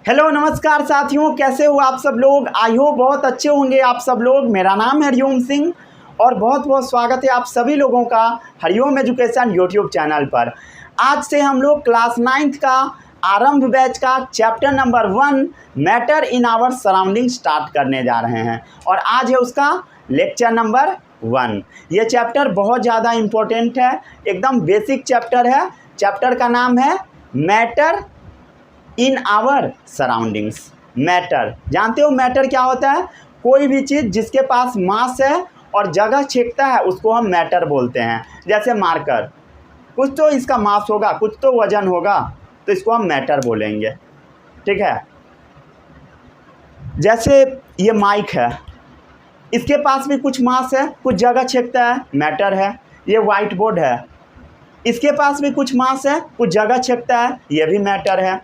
Hello नमस्कार साथियों, कैसे हो आप सब लोग। आई होप बहुत अच्छे होंगे आप सब लोग। मेरा नाम है हरिओम सिंह और बहुत बहुत स्वागत है आप सभी लोगों का हरिओम एजुकेशन यूट्यूब चैनल पर। आज से हम लोग क्लास 9th का आरंभ बैच का chapter number 1 matter in our surrounding start करने जा रहे हैं और आज है उसका लेक्चर नंबर 1। ये चैप्टर बहुत ज़्यादा इम्पोर्टेंट है, एकदम बेसिक चैप्टर है। चैप्टर का नाम है matter in our surroundings. Matter जानते हो, मैटर क्या होता है? कोई भी चीज़ जिसके पास मास है और जगह छेकता है उसको हम मैटर बोलते हैं। जैसे मार्कर, कुछ तो इसका मास होगा, कुछ तो वजन होगा, तो इसको हम मैटर बोलेंगे। ठीक है। जैसे ये माइक है, इसके पास भी कुछ मास है, कुछ जगह छेकता है, मैटर है। ये वाइट बोर्ड है, इसके पास भी कुछ मास है, कुछ जगह छेकता है, ये भी मैटर है।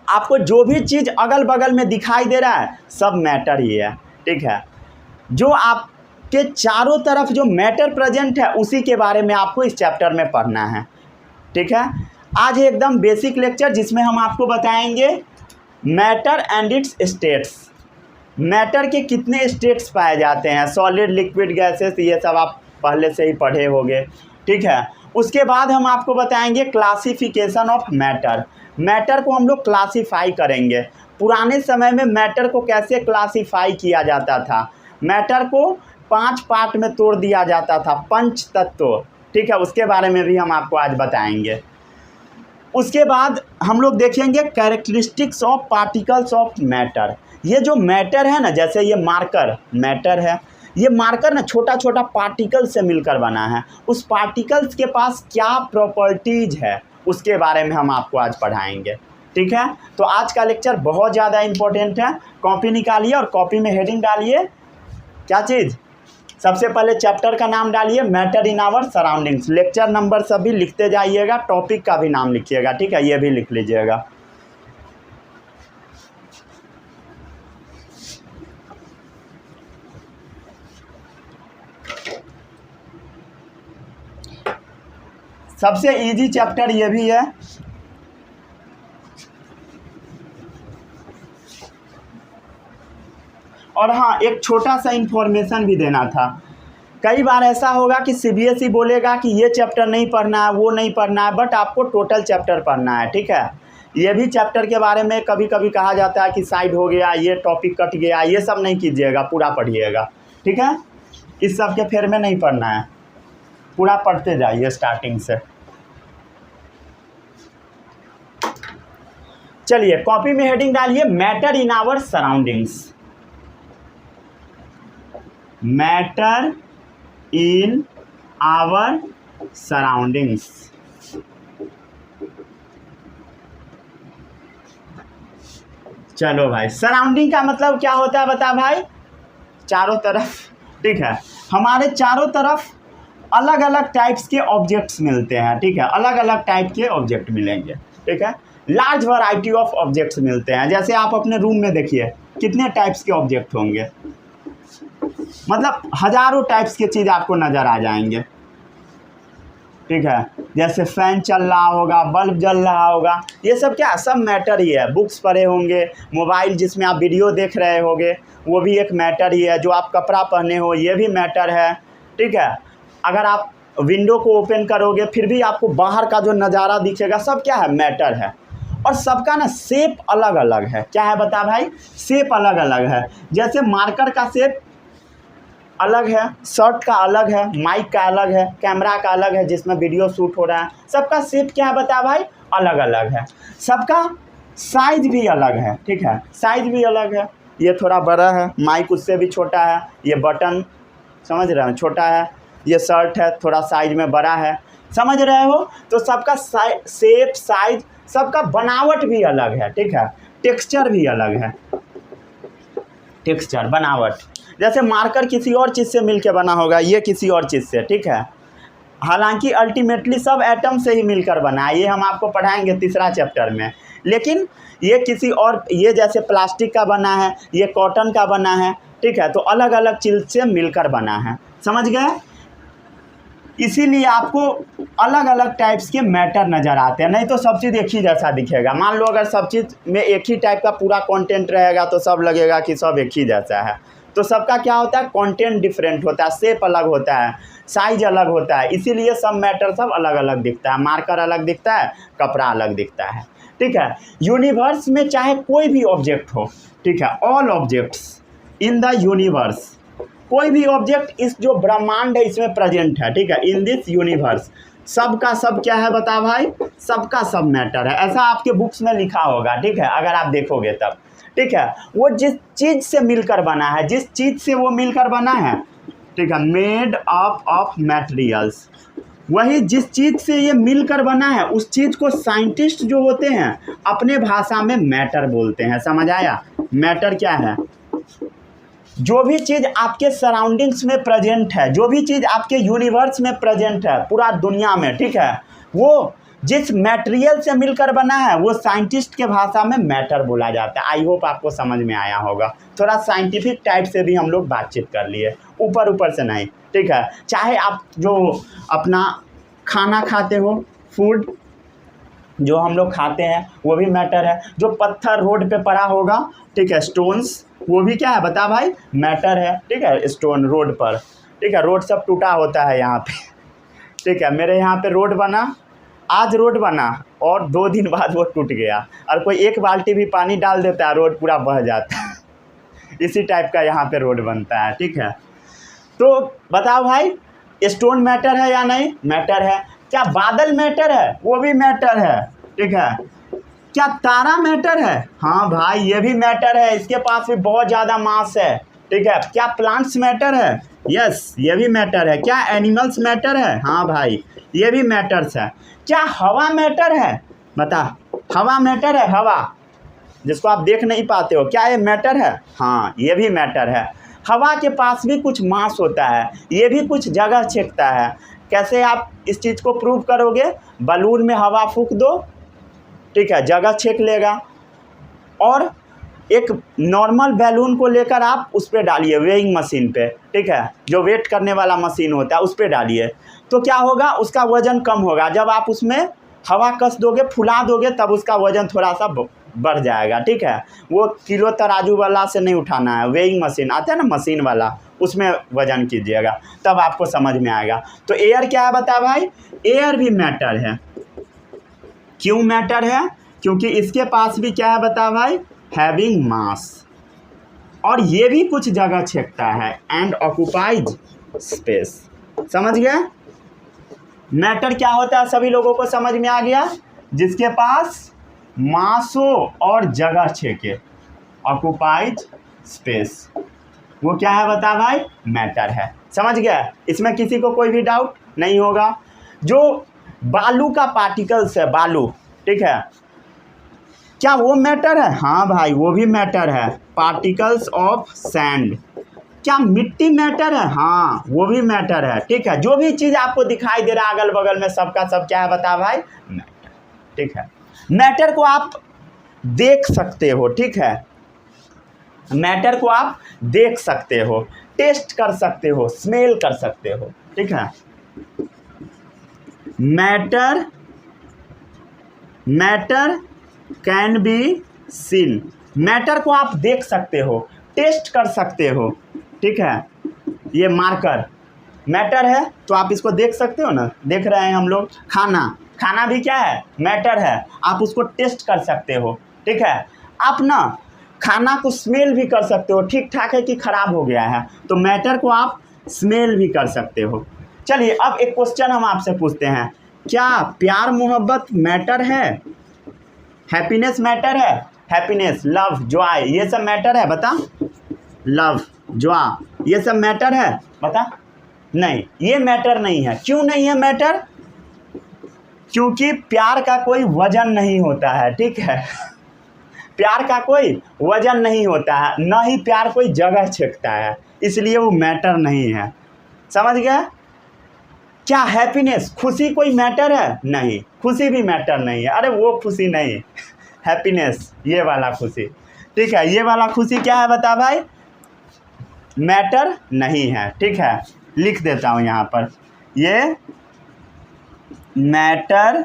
आपको जो भी चीज़ अगल बगल में दिखाई दे रहा है सब मैटर ही है। ठीक है। जो आपके चारों तरफ जो मैटर प्रेजेंट है उसी के बारे में आपको इस चैप्टर में पढ़ना है। ठीक है। आज है एकदम बेसिक लेक्चर जिसमें हम आपको बताएंगे matter and it's states. Matter के कितने स्टेट्स पाए जाते हैं, सॉलिड, लिक्विड, गैसेस, ये सब आप पहले से ही पढ़े होंगे। ठीक है। उसके बाद हम आपको बताएंगे क्लासिफिकेशन ऑफ मैटर। मैटर को हम लोग क्लासीफाई करेंगे। पुराने समय में मैटर को कैसे क्लासीफाई किया जाता था। मैटर को 5 पार्ट में तोड़ दिया जाता था, 5 तत्व। ठीक है, उसके बारे में भी हम आपको आज बताएंगे। उसके बाद हम लोग देखेंगे characteristics of particles of matter. ये जो मैटर है ना, जैसे ये मार्कर मैटर है, ये मार्कर ना छोटा छोटा पार्टिकल से मिलकर बना है। उस पार्टिकल्स के पास क्या प्रॉपर्टीज है उसके बारे में हम आपको आज पढ़ाएंगे। ठीक है। तो आज का लेक्चर बहुत ज़्यादा इम्पोर्टेंट है। कॉपी निकालिए और कॉपी में हेडिंग डालिए। क्या चीज़? सबसे पहले चैप्टर का नाम डालिए matter in our surroundings. Lecture number सभी लिखते जाइएगा, टॉपिक का भी नाम लिखिएगा। ठीक है, ये भी लिख लीजिएगा। सबसे इजी चैप्टर ये भी है। और हाँ, एक छोटा सा इन्फॉर्मेशन भी देना था। कई बार ऐसा होगा कि सीबीएसई बोलेगा कि ये चैप्टर नहीं पढ़ना है, वो नहीं पढ़ना है, बट आपको टोटल चैप्टर पढ़ना है। ठीक है। ये भी चैप्टर के बारे में कभी कभी कहा जाता है कि साइड हो गया, ये टॉपिक कट गया, ये सब नहीं कीजिएगा, पूरा पढ़िएगा। ठीक है। इस सब के फेर में नहीं पढ़ना है, पूरा पढ़ते जाइए स्टार्टिंग से। चलिए, कॉपी में हेडिंग डालिए matter in our surroundings. Matter in our surroundings. चलो भाई, सराउंडिंग का मतलब क्या होता है बता भाई? चारों तरफ। ठीक है। हमारे चारों तरफ अलग अलग टाइप्स के ऑब्जेक्ट्स मिलते हैं। ठीक है, अलग अलग टाइप के ऑब्जेक्ट मिलेंगे। ठीक है, लार्ज वैरायटी ऑफ ऑब्जेक्ट्स मिलते हैं। जैसे आप अपने रूम में देखिए कितने टाइप्स के ऑब्जेक्ट होंगे, मतलब हजारों टाइप्स के चीज़ आपको नज़र आ जाएंगे। ठीक है, जैसे फैन चल रहा होगा, बल्ब जल रहा होगा, ये सब क्या, सब मैटर ही है। बुक्स पढ़े होंगे, मोबाइल जिसमें आप वीडियो देख रहे होंगे वो भी एक मैटर ही है। जो आप कपड़ा पहने हो ये भी मैटर है। ठीक है। अगर आप विंडो को ओपन करोगे फिर भी आपको बाहर का जो नज़ारा दिखेगा सब क्या है, मैटर है। और सबका ना शेप अलग अलग है। क्या है बता भाई? शेप अलग अलग है। जैसे मार्कर का शेप अलग है, शर्ट का अलग है, माइक का अलग है, कैमरा का अलग है जिसमें वीडियो शूट हो रहा है। सबका शेप क्या है बता भाई? अलग अलग है। सबका साइज भी अलग है। ठीक है, साइज भी अलग है। ये थोड़ा बड़ा है, माइक उससे भी छोटा है, ये बटन समझ रहे हो छोटा है, ये शर्ट है थोड़ा साइज में बड़ा है। समझ रहे हो? तो सबका शेप, साइज, सबका बनावट भी अलग है। ठीक है, टेक्सचर भी अलग है। टेक्सचर, बनावट। जैसे मार्कर किसी और चीज़ से मिलके बना होगा, ये किसी और चीज़ से। ठीक है, हालांकि अल्टीमेटली सब एटम से ही मिलकर बना है। ये हम आपको पढ़ाएंगे तीसरा चैप्टर में। लेकिन ये किसी और, ये जैसे प्लास्टिक का बना है, ये कॉटन का बना है। ठीक है, तो अलग अलग चीज़ से मिलकर बना है। समझ गए? इसीलिए आपको अलग अलग टाइप्स के मैटर नज़र आते हैं, नहीं तो सब चीज़ एक ही जैसा दिखेगा। मान लो अगर सब चीज़ में एक ही टाइप का पूरा कंटेंट रहेगा तो सब लगेगा कि सब एक ही जैसा है। तो सबका क्या होता है, कंटेंट डिफरेंट होता है, शेप अलग होता है, साइज अलग होता है, इसीलिए सब मैटर सब अलग अलग दिखता है। मार्कर अलग दिखता है, कपड़ा अलग दिखता है, ठीक है। यूनिवर्स में चाहे कोई भी ऑब्जेक्ट हो, ठीक है, all objects in the universe, कोई भी ऑब्जेक्ट इस जो ब्रह्मांड है इसमें प्रेजेंट है, ठीक है, इन दिस यूनिवर्स, सब का सब क्या है बता भाई, सबका सब मैटर है। ऐसा आपके बुक्स में लिखा होगा, ठीक है, अगर आप देखोगे तब, ठीक है। वो जिस चीज़ से मिलकर बना है, जिस चीज़ से वो मिलकर बना है, ठीक है, मेड अप ऑफ मैटेरियल्स, वही जिस चीज़ से ये मिलकर बना है उस चीज़ को साइंटिस्ट जो होते हैं अपने भाषा में मैटर बोलते हैं। समझ आया? मैटर क्या है? जो भी चीज़ आपके सराउंडिंग्स में प्रेजेंट है, जो भी चीज़ आपके यूनिवर्स में प्रेजेंट है पूरा दुनिया में, ठीक है, वो जिस मटेरियल से मिलकर बना है वो साइंटिस्ट के भाषा में मैटर बोला जाता है। आई होप आपको समझ में आया होगा। थोड़ा साइंटिफिक टाइप से भी हम लोग बातचीत कर लिए, ऊपर ऊपर से नहीं, ठीक है। चाहे आप जो अपना खाना खाते हो, फूड जो हम लोग खाते हैं वो भी मैटर है। जो पत्थर रोड पे पड़ा होगा, ठीक है, स्टोन्स, वो भी क्या है बता भाई, मैटर है, ठीक है। स्टोन रोड पर, ठीक है, रोड सब टूटा होता है यहाँ पे, ठीक है। मेरे यहाँ पे रोड बना, आज रोड बना और 2 दिन बाद वो टूट गया, और कोई एक बाल्टी भी पानी डाल देता है रोड पूरा बह जाता है। इसी टाइप का यहाँ पे रोड बनता है, ठीक है। तो बताओ भाई, स्टोन मैटर है या नहीं? मैटर है। क्या बादल मैटर है? वो भी मैटर है, ठीक है। क्या तारा मैटर है? हाँ भाई ये भी मैटर है, इसके पास भी बहुत ज़्यादा मास है, ठीक है। क्या प्लांट्स मैटर है? यस, ये भी मैटर है। क्या एनिमल्स मैटर है? हाँ भाई ये भी मैटर्स है। क्या हवा मैटर है? बता, हवा मैटर है? हवा जिसको आप देख नहीं पाते हो, क्या ये मैटर है? हाँ ये भी मैटर है। हवा के पास भी कुछ मास होता है, ये भी कुछ जगह छेकता है। कैसे आप इस चीज़ को प्रूव करोगे? बलून में हवा फूंक दो, ठीक है, जगह छेक लेगा, और एक नॉर्मल बैलून को लेकर आप उस पर डालिए वेइंग मशीन पे, ठीक है, जो वेट करने वाला मशीन होता है उस पर डालिए, तो क्या होगा, उसका वज़न कम होगा। जब आप उसमें हवा कस दोगे, फुला दोगे, तब उसका वज़न थोड़ा सा बढ़ जाएगा, ठीक है। वो किलो तराजू वाला से नहीं उठाना है, वेइंग मशीन आता है ना, मशीन वाला, उसमें वज़न कीजिएगा, तब आपको समझ में आएगा। तो एयर क्या है बता भाई? एयर भी मैटर है। क्यों मैटर है? क्योंकि इसके पास भी क्या है बता भाई? हैविंग मास, और ये भी कुछ जगह छेकता है, एंड ऑक्यूपाइज स्पेस। समझ गए? मैटर क्या होता है? सभी लोगों को समझ में आ गया? जिसके पास मास हो और जगह छेके, ऑक्यूपाइज स्पेस, वो क्या है बता भाई? मैटर है। समझ गया? इसमें किसी को कोई भी डाउट नहीं होगा। जो बालू का पार्टिकल्स है, बालू, ठीक है, क्या वो मैटर है? हाँ भाई वो भी मैटर है, पार्टिकल्स ऑफ सैंड। क्या मिट्टी मैटर है? हाँ वो भी मैटर है, ठीक है। जो भी चीज़ आपको दिखाई दे रहा है अगल बगल में, सबका सब क्या है बता भाई? मैटर, ठीक है। मैटर को आप देख सकते हो, ठीक है, मैटर को आप देख सकते हो, टेस्ट कर सकते हो, स्मेल कर सकते हो, ठीक है। Matter can be seen, matter को आप देख सकते हो, टेस्ट कर सकते हो, ठीक है। ये मार्कर मैटर है, तो आप इसको देख सकते हो ना, देख रहे हैं हम लोग। खाना भी क्या है? मैटर है, आप उसको टेस्ट कर सकते हो, ठीक है। आप ना खाना को स्मेल भी कर सकते हो, ठीक ठाक है कि ख़राब हो गया है, तो मैटर को आप स्मेल भी कर सकते हो। चलिए अब एक क्वेश्चन हम आपसे पूछते हैं, क्या प्यार मोहब्बत मैटर है? हैप्पीनेस मैटर है? हैप्पीनेस, लव, जॉय, ये सब मैटर है बता? लव, जॉय, ये सब मैटर है बता? नहीं, ये मैटर नहीं है। क्यों नहीं है मैटर? क्योंकि प्यार का कोई वजन नहीं होता है, ठीक है। प्यार का कोई वजन नहीं होता है, ना ही प्यार कोई जगह छेकता है, इसलिए वो मैटर नहीं है। समझ गया? क्या हैप्पीनेस, खुशी कोई मैटर है? नहीं, खुशी भी मैटर नहीं है। अरे वो खुशी नहीं, हैप्पीनेस, ये वाला खुशी, ठीक है, ये वाला खुशी क्या है बता भाई? मैटर नहीं है, ठीक है। लिख देता हूँ यहाँ पर, ये मैटर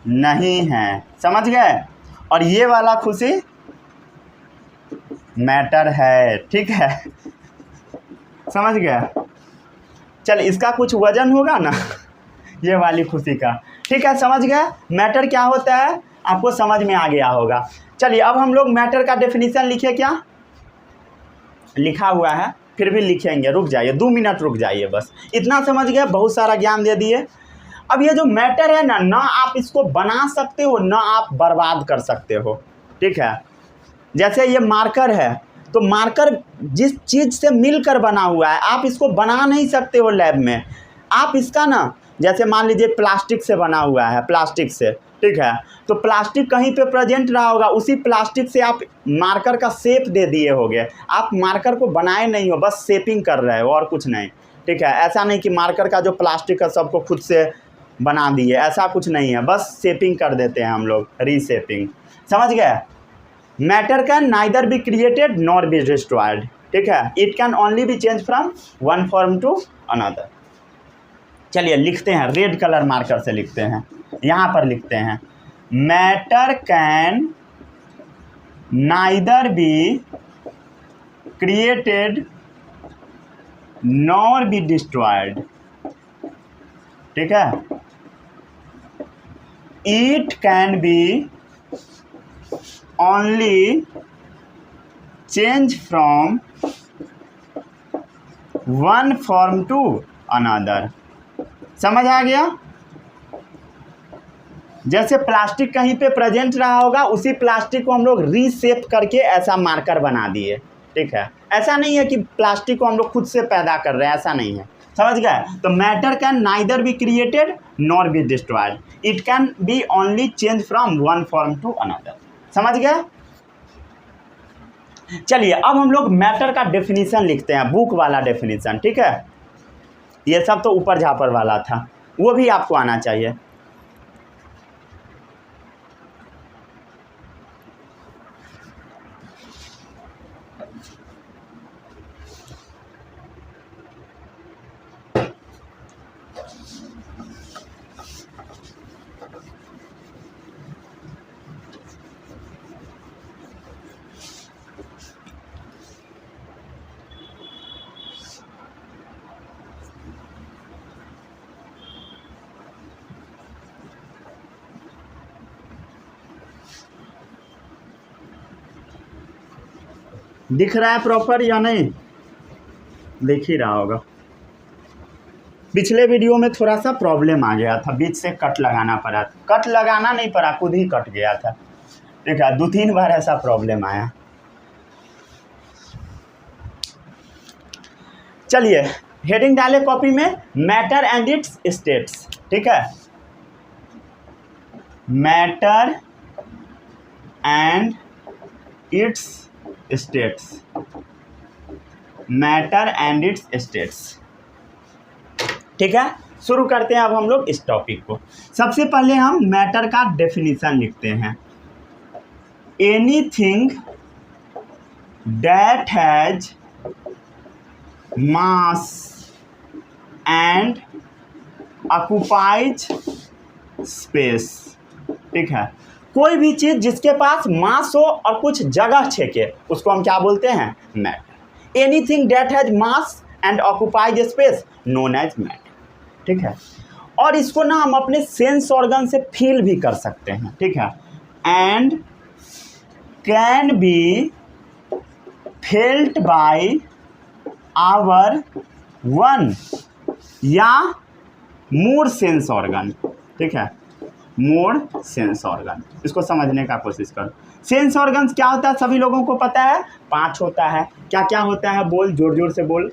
नहीं है, समझ गए। और ये वाला खुशी मैटर है, ठीक है, समझ गया। चल इसका कुछ वजन होगा ना ये वाली खुशी का, ठीक है, समझ गए। मैटर क्या होता है आपको समझ में आ गया होगा। चलिए अब हम लोग मैटर का डेफिनेशन लिखे, क्या लिखा हुआ है फिर भी लिखेंगे, रुक जाइए 2 मिनट रुक जाइए, बस इतना समझ गए, बहुत सारा ज्ञान दे दिए। अब ये जो मैटर है ना आप इसको बना सकते हो ना आप बर्बाद कर सकते हो, ठीक है। जैसे ये मार्कर है, तो मार्कर जिस चीज़ से मिलकर बना हुआ है आप इसको बना नहीं सकते हो लैब में। आप इसका ना जैसे मान लीजिए प्लास्टिक से बना हुआ है, प्लास्टिक से, ठीक है, तो प्लास्टिक कहीं पे प्रेजेंट रहा होगा, उसी प्लास्टिक से आप मार्कर का शेप दे दिए होगे। आप मार्कर को बनाए नहीं हो, बस शेपिंग कर रहे हो और कुछ नहीं, ठीक है। ऐसा नहीं कि मार्कर का जो प्लास्टिक है सबको खुद से बना दिए, ऐसा कुछ नहीं है, बस शेपिंग कर देते हैं हम लोग, रीशेपिंग, समझ गए। Matter can neither be created nor be destroyed, ठीक है, it can only be change from one form to another. चलिए लिखते हैं, रेड कलर मार्कर से लिखते हैं, यहाँ पर लिखते हैं matter can neither be created nor be destroyed, ठीक है, it can be only change from one form to another. समझ आ गया। जैसे प्लास्टिक कहीं पे प्रेजेंट रहा होगा, उसी प्लास्टिक को हम लोग रीशेप करके ऐसा मार्कर बना दिए, ठीक है। ऐसा नहीं है कि प्लास्टिक को हम लोग खुद से पैदा कर रहे हैं, ऐसा नहीं है, समझ गए। तो matter can neither be created nor be destroyed, it can be only change from one form to another, समझ गए। चलिए अब हम लोग मैटर का डेफिनेशन लिखते हैं, बुक वाला डेफिनेशन, ठीक है। ये सब तो ऊपर झापर वाला था, वो भी आपको आना चाहिए। दिख रहा है प्रॉपर या नहीं, दिख ही रहा होगा। पिछले वीडियो में थोड़ा सा प्रॉब्लम आ गया था, बीच से कट लगाना पड़ा, कट लगाना नहीं पड़ा, खुद ही कट गया था, ठीक है, 2-3 बार ऐसा प्रॉब्लम आया। चलिए हेडिंग डाले कॉपी में, मैटर एंड इट्स स्टेट्स, ठीक है, matter and it's states, matter and it's states, ठीक है। शुरू करते हैं अब हम लोग इस टॉपिक को। सबसे पहले हम मैटर का डेफिनेशन लिखते हैं, anything that has mass and occupies space, ठीक है, कोई भी चीज़ जिसके पास मास हो और कुछ जगह छेके, उसको हम क्या बोलते हैं, matter. Anything that has mass and occupies space known as matter, ठीक है। और इसको ना हम अपने सेंस ऑर्गन से फील भी कर सकते हैं, ठीक है, and can be felt by hour one या मोर सेंस ऑर्गन, ठीक है, मोर सेंस ऑर्गन। इसको समझने का कोशिश करो। सेंस ऑर्गन्स क्या होता है सभी लोगों को पता है, 5 होता है। क्या क्या होता है, बोल, जोर जोर से बोल।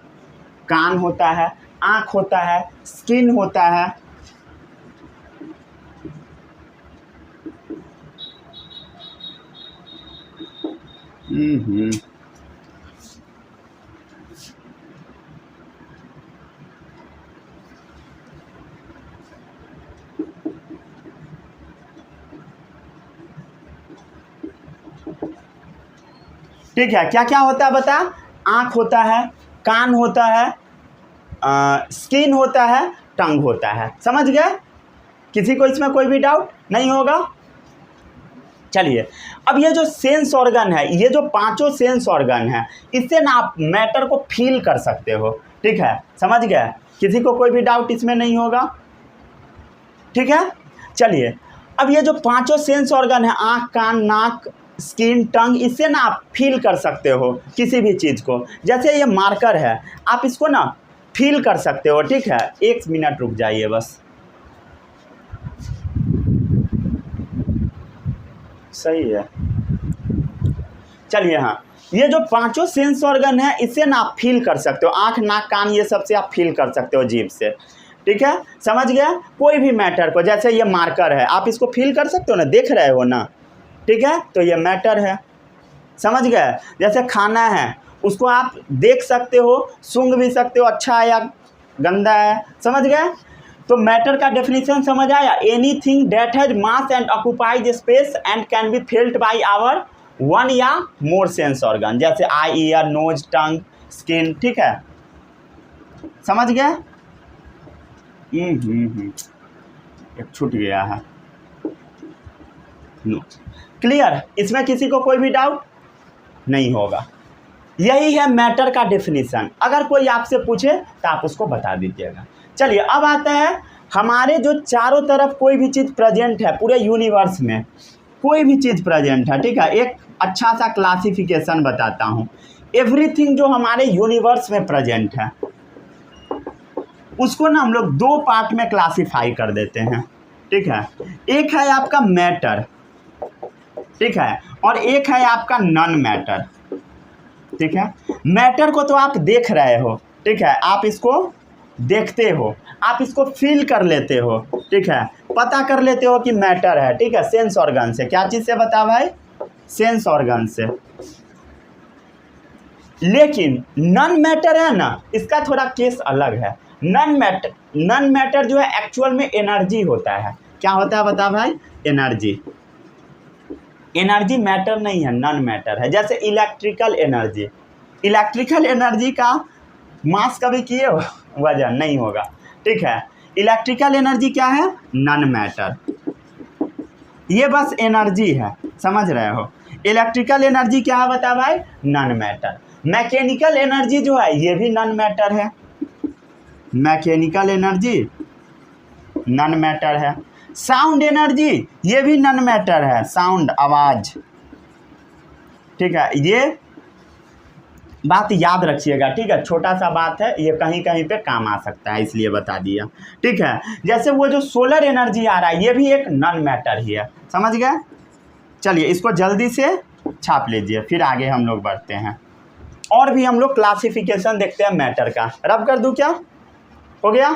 कान होता है, आँख होता है, स्किन होता है, ठीक है। क्या क्या होता है बता, आँख होता है, कान होता है, स्किन होता है, टंग होता है। समझ गए? किसी को इसमें कोई भी डाउट नहीं होगा? चलिए, अब ये जो सेंस ऑर्गन है, ये जो पांचों सेंस ऑर्गन है, इससे ना आप मैटर को फील कर सकते हो। ठीक है, समझ गए? किसी को कोई भी डाउट इसमें नहीं होगा? ठीक है, चलिए, अब ये जो पांचों सेंस ऑर्गन है, आँख, कान, नाक, स्किन, टंग, इससे ना आप फील कर सकते हो किसी भी चीज़ को। जैसे ये मार्कर है, आप इसको ना फील कर सकते हो। ठीक है, 1 मिनट रुक जाइए बस। सही है, चलिए। हाँ, ये जो पांचों सेंस ऑर्गन है, इससे ना आप फील कर सकते हो। आँख, नाक, कान, ये सबसे आप फील कर सकते हो जीभ से। ठीक है, समझ गया? कोई भी मैटर को, जैसे ये मार्कर है, आप इसको फील कर सकते हो ना, देख रहे हो ना। ठीक है, तो ये मैटर है। समझ गए? जैसे खाना है, उसको आप देख सकते हो, सूंघ भी सकते हो, अच्छा है या गंदा है। समझ गए? तो मैटर का डेफिनेशन समझ आया? Anything that has mass and occupies space and can be felt by hour one या मोर सेंस ऑर्गन, जैसे आई, ईयर, नोज, टंग, स्किन। ठीक है, समझ गए? एक छूट गया है। क्लियर? इसमें किसी को कोई भी डाउट नहीं होगा। यही है मैटर का डेफिनेशन। अगर कोई आपसे पूछे तो आप उसको बता दीजिएगा। चलिए, अब आता है हमारे जो चारों तरफ कोई भी चीज़ प्रेजेंट है, पूरे यूनिवर्स में कोई भी चीज़ प्रेजेंट है। ठीक है, एक अच्छा सा क्लासिफिकेशन बताता हूँ। एवरीथिंग जो हमारे यूनिवर्स में प्रेजेंट है, उसको ना हम लोग 2 पार्ट में क्लासिफाई कर देते हैं। ठीक है, एक है आपका मैटर, ठीक है, और एक है आपका नॉन मैटर। ठीक है, मैटर को तो आप देख रहे हो। ठीक है, आप इसको देखते हो, आप इसको फील कर लेते हो। ठीक है, पता कर लेते हो कि मैटर है। ठीक है, सेंस ऑर्गन से। क्या चीज़ से बता भाई? सेंस ऑर्गन से। लेकिन नॉन मैटर है ना, इसका थोड़ा केस अलग है। नॉन मैटर जो है एक्चुअल में एनर्जी होता है। क्या होता है बता भाई? एनर्जी। एनर्जी मैटर नहीं है, नॉन मैटर है। जैसे इलेक्ट्रिकल एनर्जी, इलेक्ट्रिकल एनर्जी का मास कभी किए हो? वजन नहीं होगा। ठीक है, इलेक्ट्रिकल एनर्जी क्या है? Non matter. ये बस एनर्जी है, समझ रहे हो? इलेक्ट्रिकल एनर्जी क्या है बता भाई? Non matter. मैकेनिकल एनर्जी जो है, ये भी नॉन मैटर है। मैकेनिकल एनर्जी नॉन मैटर है। साउंड एनर्जी, ये भी नॉन मैटर है। साउंड, आवाज़। ठीक है, ये बात याद रखिएगा। ठीक है, छोटा सा बात है, ये कहीं कहीं पे काम आ सकता है, इसलिए बता दिया। ठीक है, जैसे वो जो सोलर एनर्जी आ रहा है, ये भी एक नॉन मैटर ही है। समझ गए? चलिए, इसको जल्दी से छाप लीजिए, फिर आगे हम लोग बढ़ते हैं। और भी हम लोग क्लासिफिकेशन देखते हैं मैटर का। रब कर दूं क्या? हो गया?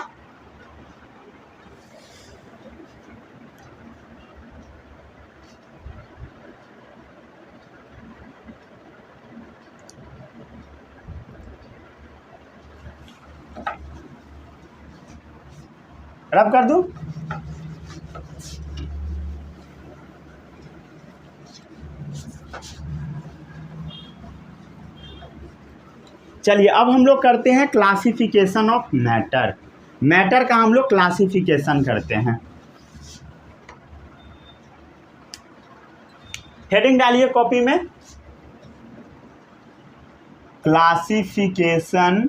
रब कर दूं? चलिए, अब हम लोग करते हैं क्लासिफिकेशन ऑफ मैटर। मैटर का हम लोग क्लासिफिकेशन करते हैं। हेडिंग डालिए कॉपी में, क्लासिफिकेशन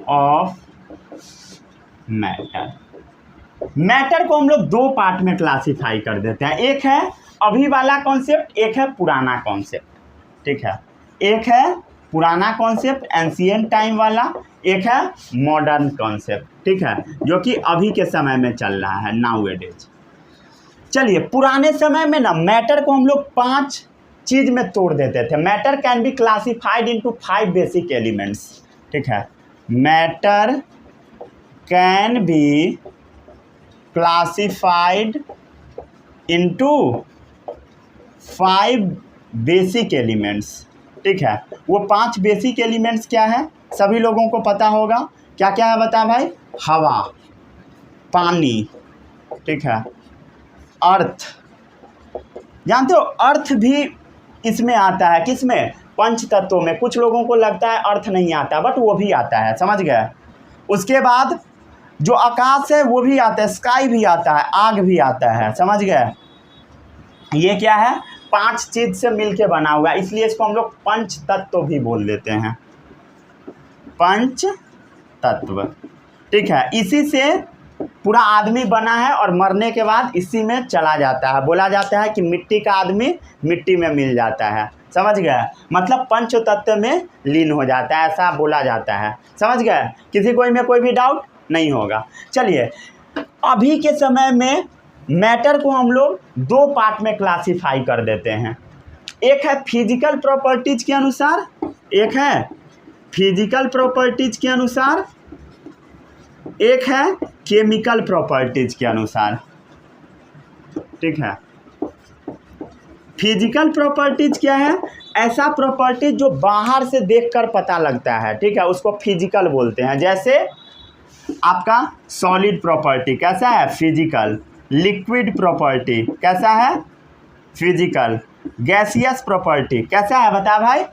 ऑफ मैटर। मैटर को हम लोग 2 पार्ट में क्लासिफाई कर देते हैं। एक है अभी वाला कॉन्सेप्ट, एक है पुराना कॉन्सेप्ट। ठीक है, एक है पुराना कॉन्सेप्ट एंशिएंट टाइम वाला, एक है मॉडर्न कॉन्सेप्ट। ठीक है, जो कि अभी के समय में चल रहा है, नाउ ए डेज। चलिए, पुराने समय में ना मैटर को हम लोग 5 चीज़ में तोड़ देते थे। Matter can be classified into 5 basic elements. ठीक है, matter can be classified into 5 basic elements. ठीक है, वो 5 बेसिक एलिमेंट्स क्या है? सभी लोगों को पता होगा। क्या क्या है बता भाई? हवा, पानी, ठीक है, अर्थ। जानते हो अर्थ भी इसमें आता है। किसमें? पंच तत्वों में। कुछ लोगों को लगता है अर्थ नहीं आता, बट वो भी आता है। समझ गए? उसके बाद जो आकाश है वो भी आता है, स्काई भी आता है, आग भी आता है, समझ गए। ये क्या है, 5 चीज से मिलके बना हुआ है, इसलिए इसको हम लोग पंच तत्व भी बोल देते हैं, पंच तत्व। ठीक है, इसी से पूरा आदमी बना है और मरने के बाद इसी में चला जाता है। बोला जाता है कि मिट्टी का आदमी मिट्टी में मिल जाता है, समझ गए, मतलब पंच तत्व में लीन हो जाता है, ऐसा बोला जाता है, समझ गए। किसी कोई में कोई भी डाउट नहीं होगा। चलिए, अभी के समय में मैटर को हम लोग 2 पार्ट में क्लासीफाई कर देते हैं। एक है फिजिकल प्रॉपर्टीज के अनुसार, एक है फिजिकल प्रॉपर्टीज के अनुसार, एक है केमिकल प्रॉपर्टीज के अनुसार। ठीक है, फिजिकल प्रॉपर्टीज क्या है, ऐसा प्रॉपर्टीज जो बाहर से देखकर पता लगता है, ठीक है, उसको फिजिकल बोलते हैं। जैसे आपका सॉलिड प्रॉपर्टी कैसा है, फिजिकल। लिक्विड प्रॉपर्टी कैसा है, फिजिकल। गैसियस प्रॉपर्टी कैसा है, बता भाई,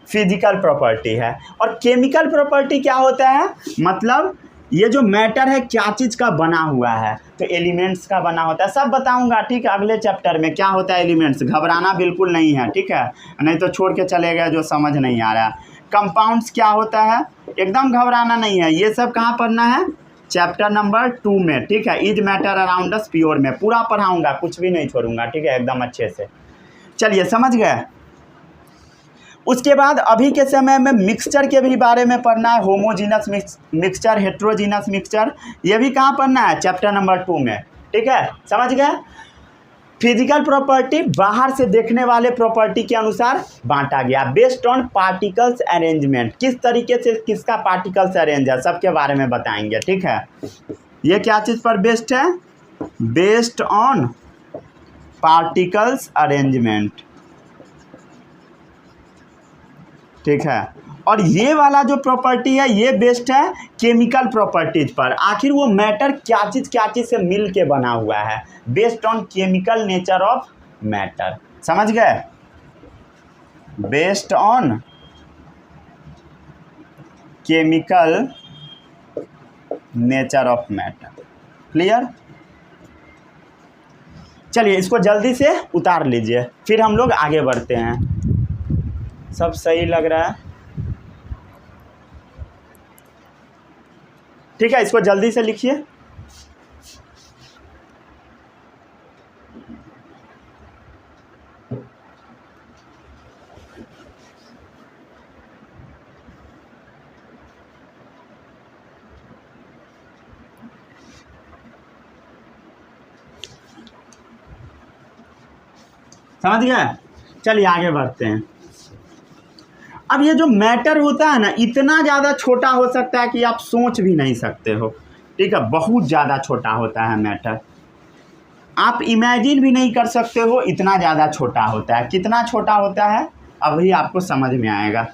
फिजिकल प्रॉपर्टी है। और केमिकल प्रॉपर्टी क्या होता है, मतलब ये जो मैटर है क्या चीज़ का बना हुआ है, तो एलिमेंट्स का बना होता है। सब बताऊंगा, ठीक है, अगले चैप्टर में क्या होता है एलिमेंट्स, घबराना बिल्कुल नहीं है, ठीक है, नहीं तो छोड़ के चले गए जो समझ नहीं आ रहा है। कंपाउंड्स क्या होता है, एकदम घबराना नहीं है, ये सब कहाँ पढ़ना है, चैप्टर नंबर 2 में, ठीक है, is matter around us pure में पूरा पढ़ाऊंगा, कुछ भी नहीं छोड़ूंगा, ठीक है, एकदम अच्छे से। चलिए, समझ गए। उसके बाद अभी के समय में मिक्सचर के भी बारे में पढ़ना है, होमोजीनस मिक्सचर, हेट्रोजीनस मिक्सचर, ये भी कहाँ पढ़ना है, चैप्टर नंबर 2 में, ठीक है, समझ गए। फिजिकल प्रॉपर्टी बाहर से देखने वाले प्रॉपर्टी के अनुसार बांटा गया, बेस्ड ऑन पार्टिकल्स अरेंजमेंट, किस तरीके से किसका पार्टिकल्स अरेंज है, सबके बारे में बताएंगे, ठीक है। ये क्या चीज़ पर बेस्ड है, बेस्ड ऑन पार्टिकल्स अरेंजमेंट, ठीक है। और ये वाला जो प्रॉपर्टी है ये बेस्ड है केमिकल प्रॉपर्टीज पर, आखिर वो मैटर क्या चीज़ से मिल के बना हुआ है, based on chemical nature of matter, समझ गए, based on chemical nature of matter. Clear. चलिए, इसको जल्दी से उतार लीजिए, फिर हम लोग आगे बढ़ते हैं। सब सही लग रहा है, ठीक है, इसको जल्दी से लिखिए। समझ गए। चलिए आगे बढ़ते हैं। अब ये जो मैटर होता है ना, इतना ज़्यादा छोटा हो सकता है कि आप सोच भी नहीं सकते हो, ठीक है, बहुत ज़्यादा छोटा होता है मैटर, आप इमेजिन भी नहीं कर सकते हो, इतना ज़्यादा छोटा होता है। कितना छोटा होता है अभी आपको समझ में आएगा,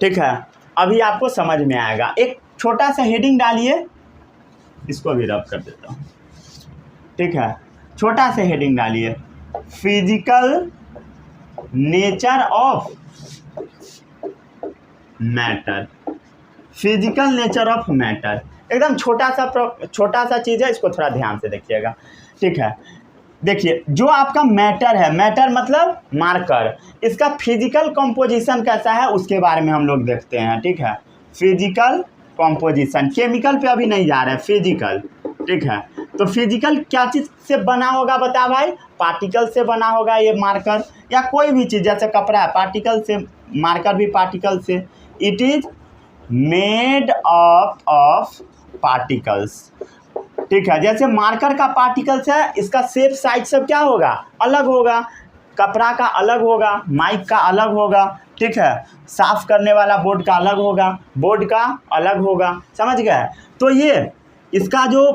ठीक है, अभी आपको समझ में आएगा। एक छोटा सा हेडिंग डालिए, इसको भी रब कर देता हूँ, ठीक है, छोटा सा हेडिंग डालिए, physical nature of matter, physical nature of matter, एकदम छोटा सा चीज़ है, इसको थोड़ा ध्यान से देखिएगा, ठीक है। देखिए, जो आपका मैटर है, मैटर मतलब मार्कर, इसका फिजिकल कंपोजिशन कैसा है उसके बारे में हम लोग देखते हैं, ठीक है, फिजिकल कंपोजिशन, केमिकल पे अभी नहीं जा रहे हैं, फिजिकल, ठीक है। तो फिजिकल क्या चीज़ से बना होगा बता भाई, पार्टिकल से बना होगा ये मार्कर, या कोई भी चीज़, जैसे कपड़ा है पार्टिकल से, मार्कर भी पार्टिकल से, it is made up of particles, ठीक है। जैसे मार्कर का पार्टिकल्स है, इसका शेप साइज सब क्या होगा, अलग होगा, कपड़ा का अलग होगा, माइक का अलग होगा, ठीक है, साफ करने वाला बोर्ड का अलग होगा, बोर्ड का अलग होगा, समझ गए। तो ये इसका जो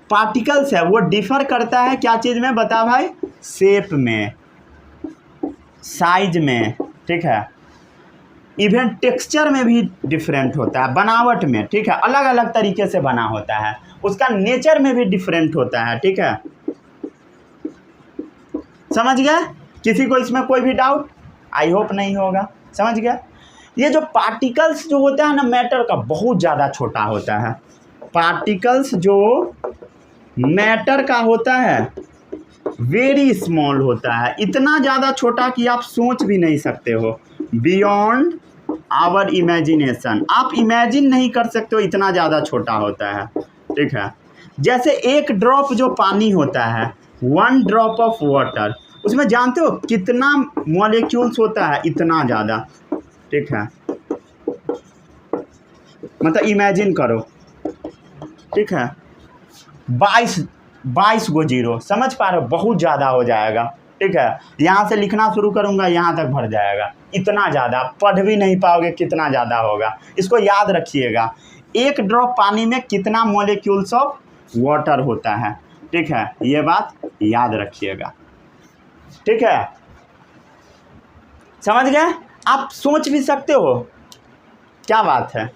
पार्टिकल्स है वो डिफर करता है क्या चीज़ में बता भाई, शेप में, साइज में, ठीक है, इवन टेक्सचर में भी डिफरेंट होता है, बनावट में, ठीक है, अलग अलग तरीके से बना होता है, उसका नेचर में भी डिफरेंट होता है, ठीक है, समझ गए। किसी को इसमें कोई भी डाउट, आई होप नहीं होगा, समझ गए। ये जो पार्टिकल्स जो होता है ना मैटर का, बहुत ज़्यादा छोटा होता है। पार्टिकल्स जो मैटर का होता है वेरी स्मॉल होता है, इतना ज़्यादा छोटा कि आप सोच भी नहीं सकते हो, बियॉन्ड आवर इमेजिनेशन, आप इमेजिन नहीं कर सकते हो, इतना ज़्यादा छोटा होता है। ठीक है, जैसे एक ड्रॉप जो पानी होता है, 1 ड्रॉप ऑफ वाटर, उसमें जानते हो कितना मॉलिक्यूल्स होता है, इतना ज़्यादा। ठीक है, मतलब इमेजिन करो। ठीक है, 22 गो जीरो, समझ पा रहे हो, बहुत ज़्यादा हो जाएगा। ठीक है, यहाँ से लिखना शुरू करूँगा यहाँ तक भर जाएगा, इतना ज़्यादा पढ़ भी नहीं पाओगे, कितना ज़्यादा होगा। इसको याद रखिएगा, एक ड्रॉप पानी में कितना मॉलिक्यूल्स ऑफ वाटर होता है। ठीक है, ये बात याद रखिएगा। ठीक है, समझ गए? आप सोच भी सकते हो, क्या बात है।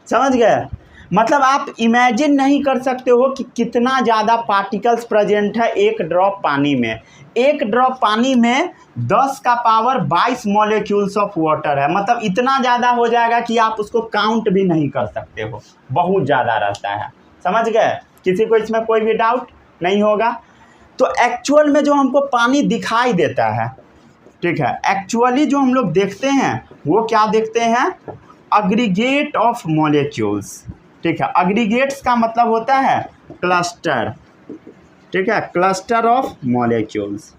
समझ गए? मतलब आप इमेजिन नहीं कर सकते हो कि कितना ज़्यादा पार्टिकल्स प्रेजेंट है एक ड्रॉप पानी में। एक ड्रॉप पानी में 10 का पावर 22 मॉलिक्यूल्स ऑफ वाटर है, मतलब इतना ज़्यादा हो जाएगा कि आप उसको काउंट भी नहीं कर सकते हो, बहुत ज़्यादा रहता है। समझ गए? किसी को इसमें कोई भी डाउट नहीं होगा? तो एक्चुअल में जो हमको पानी दिखाई देता है, ठीक है, एक्चुअली जो हम लोग देखते हैं वो क्या देखते हैं? Aggregate of molecules. ठीक है, अग्रीगेट्स का मतलब होता है क्लस्टर। ठीक है, क्लस्टर ऑफ मॉलिक्यूल्स।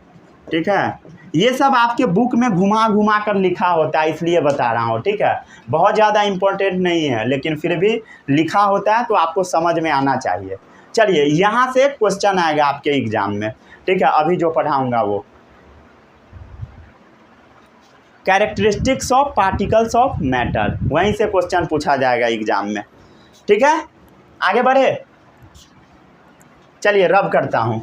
ठीक है, ये सब आपके बुक में घुमा घुमा कर लिखा होता है, इसलिए बता रहा हूँ। ठीक है, बहुत ज़्यादा इम्पोर्टेंट नहीं है, लेकिन फिर भी लिखा होता है तो आपको समझ में आना चाहिए। चलिए, यहाँ से क्वेश्चन आएगा आपके एग्जाम में। ठीक है, अभी जो पढ़ाऊँगा वो characteristics of particles of matter, वहीं से क्वेश्चन पूछा जाएगा एग्जाम में। ठीक है, आगे बढ़े। चलिए रब करता हूँ।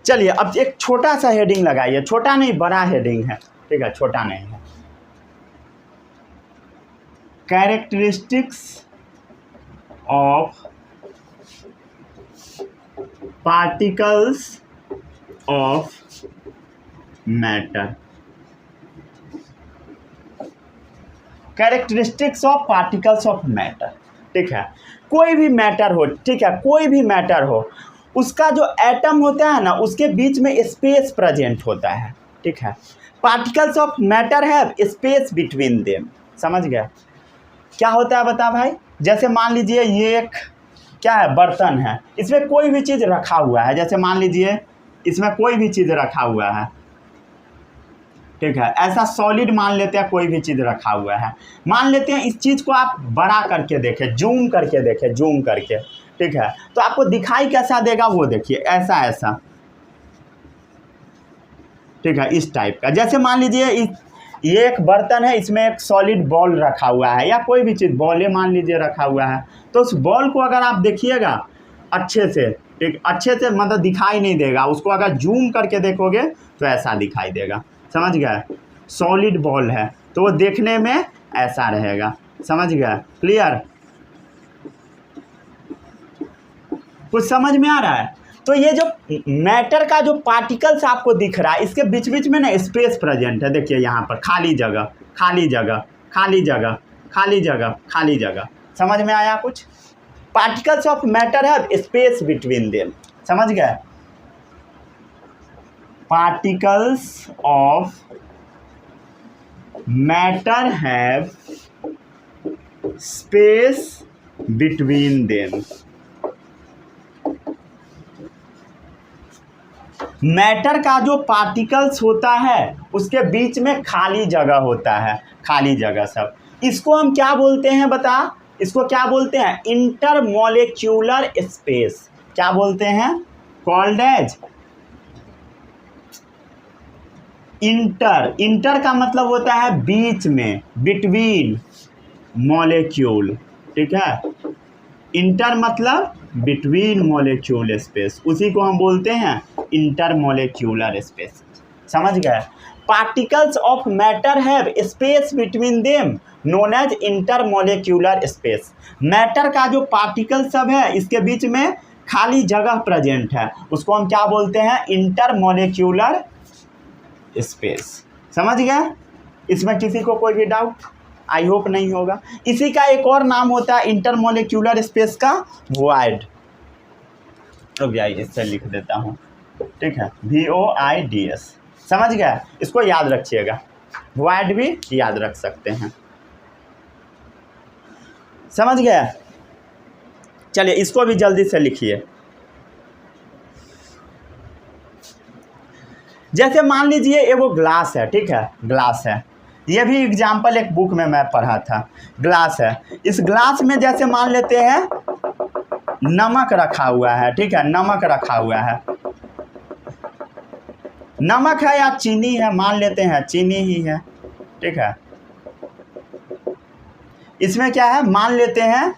चलिए अब एक छोटा सा हेडिंग लगाइए, छोटा नहीं बड़ा हेडिंग है। ठीक है, छोटा नहीं है। Characteristics of particles of matter. Characteristics of particles of matter. ठीक है, कोई भी मैटर हो, ठीक है, कोई भी मैटर हो, उसका जो एटम होता है ना, उसके बीच में स्पेस प्रेजेंट होता है। ठीक है, particles of matter have space between them. समझ गया क्या होता है? बता भाई, जैसे मान लीजिए ये एक क्या है, बर्तन है, इसमें कोई भी चीज़ रखा हुआ है। जैसे मान लीजिए इसमें कोई भी चीज़ रखा हुआ है। ठीक है, ऐसा सॉलिड मान लेते हैं, कोई भी चीज़ रखा हुआ है। मान लेते हैं इस चीज़ को आप बड़ा करके देखें, जूम करके देखें, जूम करके। ठीक है, तो आपको दिखाई कैसा देगा वो देखिए, ऐसा ऐसा। ठीक है, इस टाइप का। जैसे मान लीजिए ये एक बर्तन है, इसमें एक सॉलिड बॉल रखा हुआ है, या कोई भी चीज़ बॉल है मान लीजिए रखा हुआ है, तो उस बॉल को अगर आप देखिएगा अच्छे से, ठीक, अच्छे से मतलब दिखाई नहीं देगा, उसको अगर जूम करके देखोगे तो ऐसा दिखाई देगा। समझ गए? सॉलिड बॉल है तो वो देखने में ऐसा रहेगा। समझ गया? क्लियर? कुछ समझ में आ रहा है? तो ये जो मैटर का जो पार्टिकल्स आपको दिख रहा है, इसके बीच बीच में ना स्पेस प्रेजेंट है। देखिए यहाँ पर खाली जगह, खाली जगह, खाली जगह, खाली जगह, खाली जगह। समझ में आया कुछ? पार्टिकल्स ऑफ मैटर है स्पेस बिटवीन देम। समझ गए? Particles of matter have space between them. Matter का जो पार्टिकल्स होता है उसके बीच में खाली जगह होता है, खाली जगह सब। इसको हम क्या बोलते हैं बता? इसको क्या बोलते हैं? Intermolecular space. क्या बोलते हैं? कॉल्ड एज इंटर का मतलब होता है बीच में, बिटवीन मॉलिक्यूल, ठीक है। इंटर मतलब बिटवीन मॉलिक्यूल स्पेस, उसी को हम बोलते हैं इंटरमोलिक्यूलर स्पेस। समझ गए? Particles of matter have space between them known as intermolecular space. Matter का जो पार्टिकल सब है इसके बीच में खाली जगह प्रेजेंट है, उसको हम क्या बोलते हैं? Intermolecular space. समझ गए? इसमें किसी को कोई भी डाउट? आई होप नहीं होगा। इसी का एक और नाम होता है इंटरमोलिक्यूलर स्पेस का, वॉइड। रुक जाइए, इससे लिख देता हूँ, ठीक है, VOIDS। समझ गया? इसको याद रखिएगा, वॉइड भी याद रख सकते हैं। समझ गया? चलिए इसको भी जल्दी से लिखिए। जैसे मान लीजिए ये वो ग्लास है, ठीक है, ग्लास है। ये भी एग्जाम्पल एक बुक में मैं पढ़ा था। ग्लास है, इस ग्लास में जैसे मान लेते हैं नमक रखा हुआ है, ठीक है, नमक रखा हुआ है। नमक है या चीनी है? मान लेते हैं चीनी ही है, ठीक है। इसमें क्या है? मान लेते हैं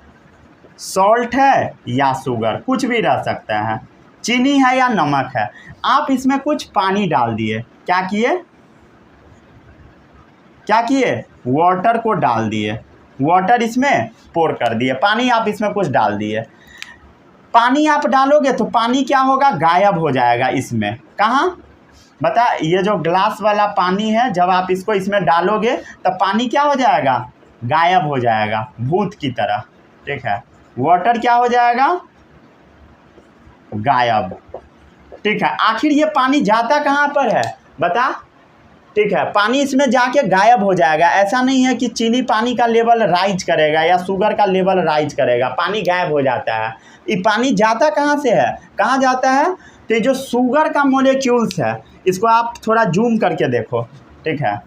सॉल्ट है या शुगर, कुछ भी रह सकता है। चीनी है या नमक है। आप इसमें कुछ पानी डाल दिए, क्या किए? क्या किए? वाटर को डाल दिए, वाटर इसमें पोर कर दिए, पानी आप इसमें कुछ डाल दिए। पानी आप डालोगे तो पानी क्या होगा? गायब हो जाएगा इसमें। कहाँ? बता, ये जो ग्लास वाला पानी है, जब आप इसको इसमें डालोगे तब पानी क्या हो जाएगा? गायब हो जाएगा, भूत की तरह, ठीक है। वाटर क्या हो जाएगा? गायब, ठीक है। आखिर ये पानी जाता कहाँ पर है? बता, ठीक है, पानी इसमें जाके गायब हो जाएगा। ऐसा नहीं है कि चीनी पानी का लेवल राइज करेगा या शुगर का लेवल राइज करेगा, पानी गायब हो जाता है। ये पानी जाता कहाँ से है? कहाँ जाता है? तो ये जो शुगर का मॉलिक्यूल्स है, इसको आप थोड़ा जूम करके देखो, ठीक है।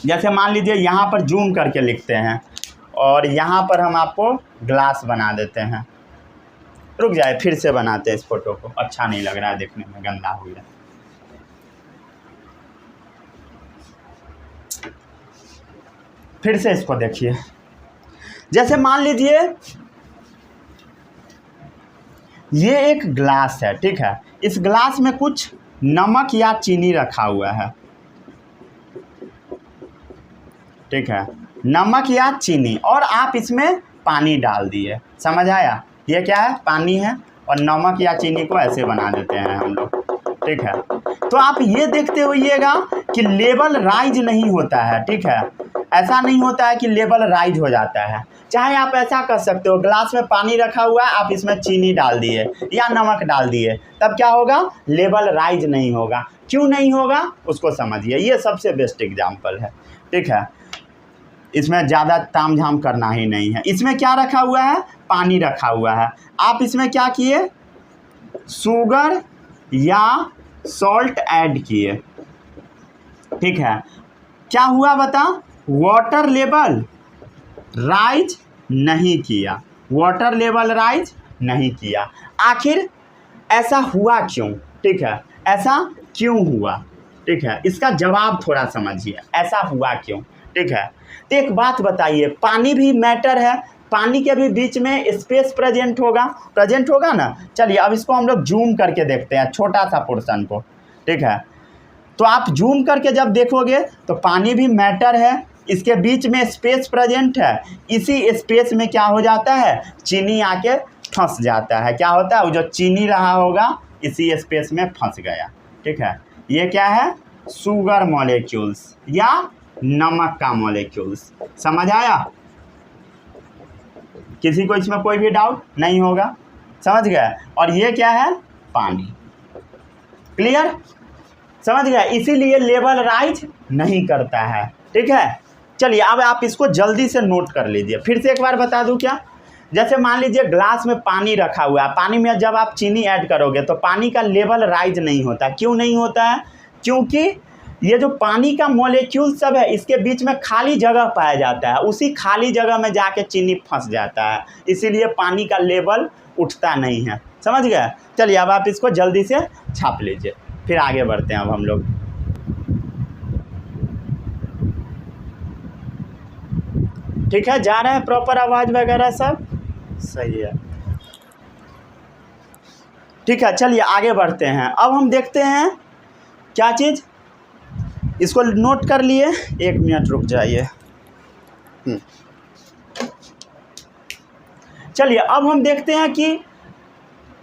जैसे मान लीजिए यहाँ पर जूम करके लिखते हैं और यहाँ पर हम आपको ग्लास बना देते हैं। रुक जाए, फिर से बनाते हैं इस फोटो को, अच्छा नहीं लग रहा है देखने में, गंदा हो गया। फिर से इसको देखिए। जैसे मान लीजिए ये एक ग्लास है, ठीक है। इस ग्लास में कुछ नमक या चीनी रखा हुआ है, ठीक है, नमक या चीनी, और आप इसमें पानी डाल दिए। समझ आया? ये क्या है? पानी है, और नमक या चीनी को ऐसे बना देते हैं हम लोग, ठीक है। तो आप ये देखते होइएगा कि लेवल राइज नहीं होता है, ठीक है। ऐसा नहीं होता है कि लेवल राइज हो जाता है। चाहे आप ऐसा कर सकते हो, ग्लास में पानी रखा हुआ है, आप इसमें चीनी डाल दिए या नमक डाल दिए, तब क्या होगा? लेवल राइज नहीं होगा। क्यों नहीं होगा उसको समझिए। ये सबसे बेस्ट एग्जाम्पल है, ठीक है। इसमें ज़्यादा ताम झाम करना ही नहीं है। इसमें क्या रखा हुआ है? पानी रखा हुआ है। आप इसमें क्या किए? शुगर या सॉल्ट ऐड किए, ठीक है। क्या हुआ बता? वाटर लेवल राइज नहीं किया, वाटर लेवल राइज नहीं किया। आखिर ऐसा हुआ क्यों? ठीक है, ऐसा क्यों हुआ? ठीक है, इसका जवाब थोड़ा समझिए, ऐसा हुआ क्यों? ठीक है, तो एक बात बताइए, पानी भी मैटर है, पानी के भी बीच में स्पेस प्रेजेंट होगा ना। चलिए अब इसको हम लोग जूम करके देखते हैं, छोटा सा पोर्शन को, ठीक है। तो आप जूम करके जब देखोगे तो पानी भी मैटर है, इसके बीच में स्पेस प्रेजेंट है, इसी स्पेस में क्या हो जाता है? चीनी आके फंस जाता है। क्या होता है? वो जो चीनी रहा होगा इसी स्पेस में फंस गया, ठीक है। ये क्या है? शुगर मॉलिक्यूल्स या नमक का मॉलिक्यूल्स। समझ आया? किसी को इसमें कोई भी डाउट नहीं होगा? समझ गए? और ये क्या है? पानी। क्लियर? समझ गए? इसीलिए लेवल राइज नहीं करता है, ठीक है। चलिए अब आप इसको जल्दी से नोट कर लीजिए। फिर से एक बार बता दूं क्या? जैसे मान लीजिए ग्लास में पानी रखा हुआ है, पानी में जब आप चीनी ऐड करोगे तो पानी का लेवल राइज नहीं होता। क्यों नहीं होता है? क्योंकि ये जो पानी का मॉलिक्यूल सब है इसके बीच में खाली जगह पाया जाता है, उसी खाली जगह में जाके चीनी फंस जाता है, इसीलिए पानी का लेवल उठता नहीं है। समझ गए? चलिए अब आप इसको जल्दी से छाप लीजिए, फिर आगे बढ़ते हैं अब हम लोग। ठीक है, जा रहे हैं प्रॉपर आवाज़ वगैरह सब सही है? ठीक है, चलिए आगे बढ़ते हैं। अब हम देखते हैं क्या चीज़, इसको नोट कर लिए, 1 मिनट रुक जाइए। चलिए अब हम देखते हैं कि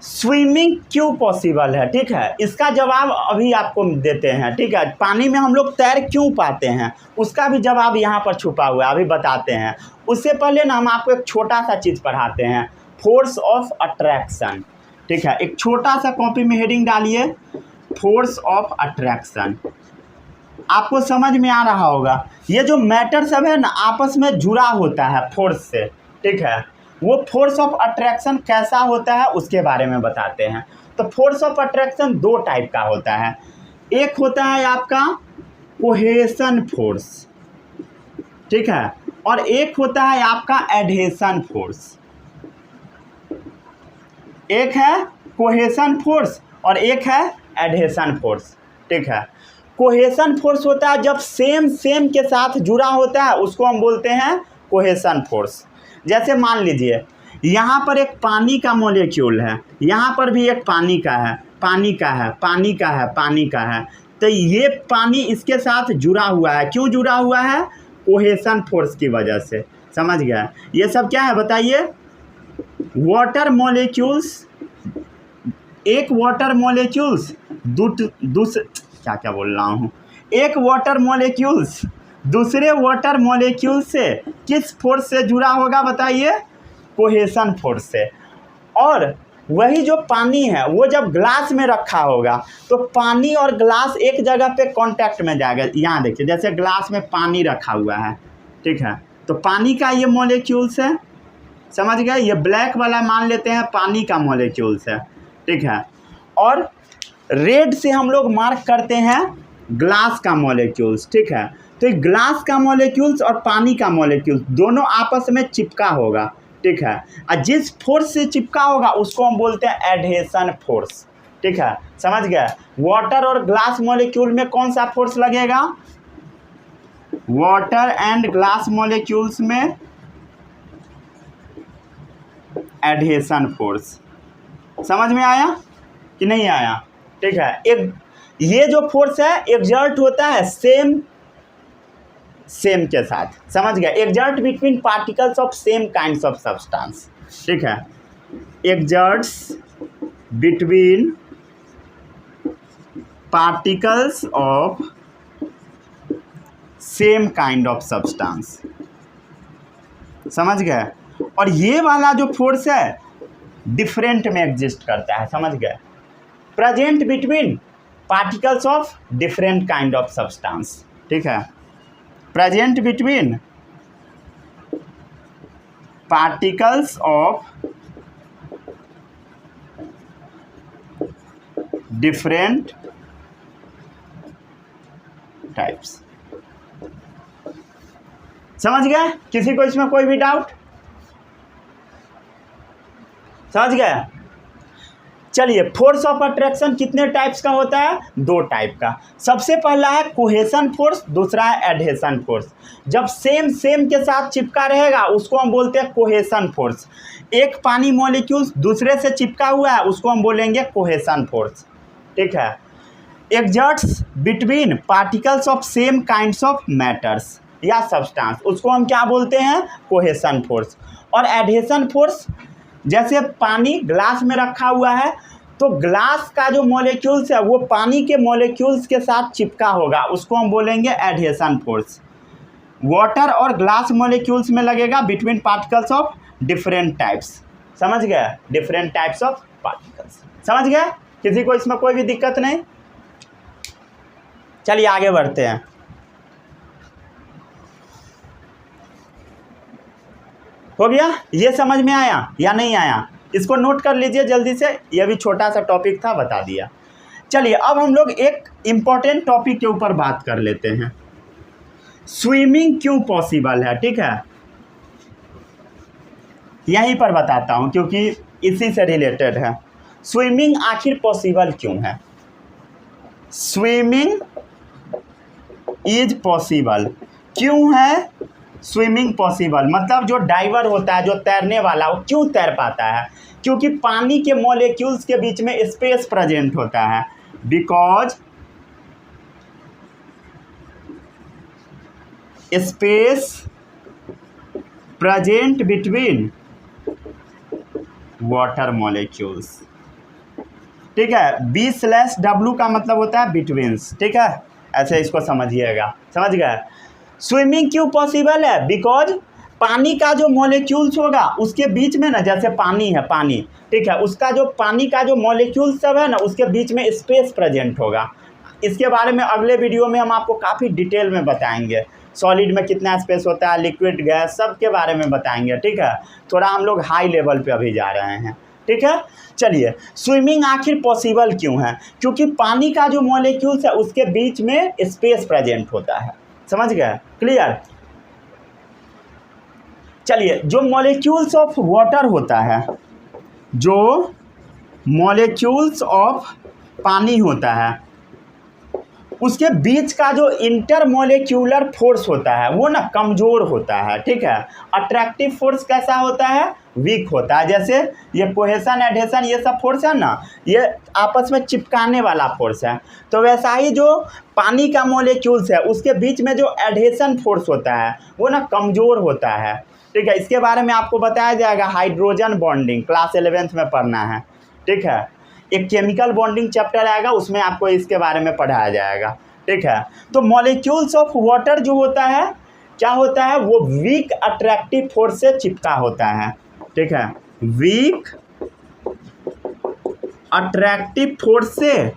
स्विमिंग क्यों पॉसिबल है। ठीक है, इसका जवाब अभी आपको देते हैं। ठीक है, पानी में हम लोग तैर क्यों पाते हैं उसका भी जवाब यहाँ पर छुपा हुआ है, अभी बताते हैं। उससे पहले ना हम आपको एक छोटा सा चीज़ पढ़ाते हैं, फोर्स ऑफ अट्रैक्शन। ठीक है, एक छोटा सा कॉपी में हेडिंग डालिए, फोर्स ऑफ अट्रैक्शन। आपको समझ में आ रहा होगा, ये जो मैटर सब है ना आपस में जुड़ा होता है फोर्स से। ठीक है, वो फोर्स ऑफ अट्रैक्शन कैसा होता है उसके बारे में बताते हैं। तो फोर्स ऑफ अट्रैक्शन 2 टाइप का होता है, एक होता है आपका कोहेशन फोर्स, ठीक है, और एक होता है आपका एडहेशन फोर्स। एक है कोहेशन फोर्स और एक है एडहेशन फोर्स। ठीक है, कोहेशन फोर्स होता है जब सेम के साथ जुड़ा होता है, उसको हम बोलते हैं कोहेशन फोर्स। जैसे मान लीजिए यहाँ पर एक पानी का मॉलिक्यूल है, यहाँ पर भी एक पानी का है, पानी का है, पानी का है, पानी का है, तो ये पानी इसके साथ जुड़ा हुआ है। क्यों जुड़ा हुआ है? कोहेशन फोर्स की वजह से। समझ गया? ये सब क्या है बताइए? वाटर मॉलिक्यूल्स, एक वाटर मॉलिक्यूल्स क्या बोल रहा हूँ, एक वाटर मॉलिक्यूल्स दूसरे वाटर मॉलिक्यूल से किस फोर्स से जुड़ा होगा बताइए? कोहेशन फोर्स से। और वही जो पानी है वो जब ग्लास में रखा होगा तो पानी और ग्लास एक जगह पे कांटेक्ट में जाएगा। यहाँ देखिए, जैसे ग्लास में पानी रखा हुआ है, ठीक है, तो पानी का ये मॉलिक्यूल्स है। समझ गए? ये ब्लैक वाला मान लेते हैं पानी का मॉलिक्यूल्स है। ठीक है, और रेड से हम लोग मार्क करते हैं ग्लास का मॉलिक्यूल्स। ठीक है, तो ग्लास का मॉलिक्यूल्स और पानी का मॉलिक्यूल्स दोनों आपस में चिपका होगा। ठीक है, और जिस फोर्स से चिपका होगा उसको हम बोलते हैं एडहेशन फोर्स। ठीक है, समझ गए? वाटर और ग्लास मॉलिक्यूल में कौन सा फोर्स लगेगा? वाटर एंड ग्लास मॉलिक्यूल्स में एडहेशन फोर्स। समझ में आया कि नहीं आया? ठीक है, एक ये जो फोर्स है एक्सर्ट होता है सेम के साथ। समझ गए? Exert between particles of same kinds of substance. ठीक है, exerts between particles of same kind of substance. समझ गए? और ये वाला जो फोर्स है डिफरेंट में एग्जिस्ट करता है। समझ गए? Present between particles of different kind of substance. ठीक है, present between particles of different types. समझ गए? किसी को इसमें कोई भी डाउट? समझ गए? चलिए, फोर्स ऑफ अट्रैक्शन कितने टाइप्स का होता है? 2 टाइप का। सबसे पहला है कोहेशन फोर्स, दूसरा है एडहेशन फोर्स। जब सेम के साथ चिपका रहेगा उसको हम बोलते हैं कोहेशन फोर्स। एक पानी मॉलिक्यूल दूसरे से चिपका हुआ है उसको हम बोलेंगे कोहेशन फोर्स। ठीक है, exerts between particles of same kinds of matters या सब्सटेंस, उसको हम क्या बोलते हैं? Cohesion force. और एडहेशन फोर्स, जैसे पानी ग्लास में रखा हुआ है तो ग्लास का जो मॉलिक्यूल्स है वो पानी के मॉलिक्यूल्स के साथ चिपका होगा, उसको हम बोलेंगे एडहेशन फोर्स। वाटर और ग्लास मॉलिक्यूल्स में लगेगा between particles of different types. समझ गए? Different types of particles. समझ गए? किसी को इसमें कोई भी दिक्कत नहीं? चलिए आगे बढ़ते हैं। हो गया? ये समझ में आया या नहीं आया? इसको नोट कर लीजिए जल्दी से, ये भी छोटा सा टॉपिक था, बता दिया। चलिए अब हम लोग एक इंपॉर्टेंट टॉपिक के ऊपर बात कर लेते हैं। स्विमिंग क्यों पॉसिबल है, ठीक है, यहीं पर बताता हूं क्योंकि इसी से रिलेटेड है। स्विमिंग आखिर पॉसिबल क्यों है? स्विमिंग इज पॉसिबल क्यों है? स्विमिंग पॉसिबल मतलब जो डाइवर होता है, जो तैरने वाला, वो क्यों तैर पाता है? क्योंकि पानी के मॉलिक्यूल्स के बीच में स्पेस प्रेजेंट होता है। Because space present between water molecules, ठीक है। B/W का मतलब होता है बिटवीन्स, ठीक है, ऐसे इसको समझिएगा, समझ गए। स्विमिंग क्यों पॉसिबल है? बिकॉज पानी का जो मॉलिक्यूल्स होगा उसके बीच में ना, जैसे पानी है, पानी, ठीक है, उसका जो पानी का जो मॉलिक्यूल्स सब है ना, उसके बीच में स्पेस प्रेजेंट होगा। इसके बारे में अगले वीडियो में हम आपको काफ़ी डिटेल में बताएंगे। सॉलिड में कितना स्पेस होता है, लिक्विड, गैस, सब के बारे में बताएंगे, ठीक है। थोड़ा हम लोग हाई लेवल पे अभी जा रहे हैं, ठीक है। चलिए, स्विमिंग आखिर पॉसिबल क्यों है? क्योंकि पानी का जो मॉलिक्यूल्स है उसके बीच में स्पेस प्रेजेंट होता है, समझ गए, क्लियर। चलिए, जो मॉलिक्यूल्स ऑफ वाटर होता है, जो मॉलिक्यूल्स ऑफ पानी होता है, उसके बीच का जो इंटरमोलिक्यूलर फोर्स होता है वो ना कमज़ोर होता है, ठीक है। अट्रैक्टिव फोर्स कैसा होता है? वीक होता है। जैसे ये कोहेशन, एडहेशन, ये सब फोर्स है ना, ये आपस में चिपकाने वाला फोर्स है। तो वैसा ही जो पानी का मॉलिक्यूल्स है उसके बीच में जो एडहेशन फोर्स होता है वो ना कमज़ोर होता है, ठीक है। इसके बारे में आपको बताया जाएगा, हाइड्रोजन बॉन्डिंग क्लास 11th में पढ़ना है, ठीक है। एक केमिकल बॉन्डिंग चैप्टर आएगा, उसमें आपको इसके बारे में पढ़ाया जाएगा, ठीक है। तो मॉलिक्यूल्स ऑफ वाटर जो होता है, क्या होता है, वो वीक अट्रैक्टिव फोर्स से चिपका होता है, ठीक है। वीक अट्रैक्टिव फोर्स से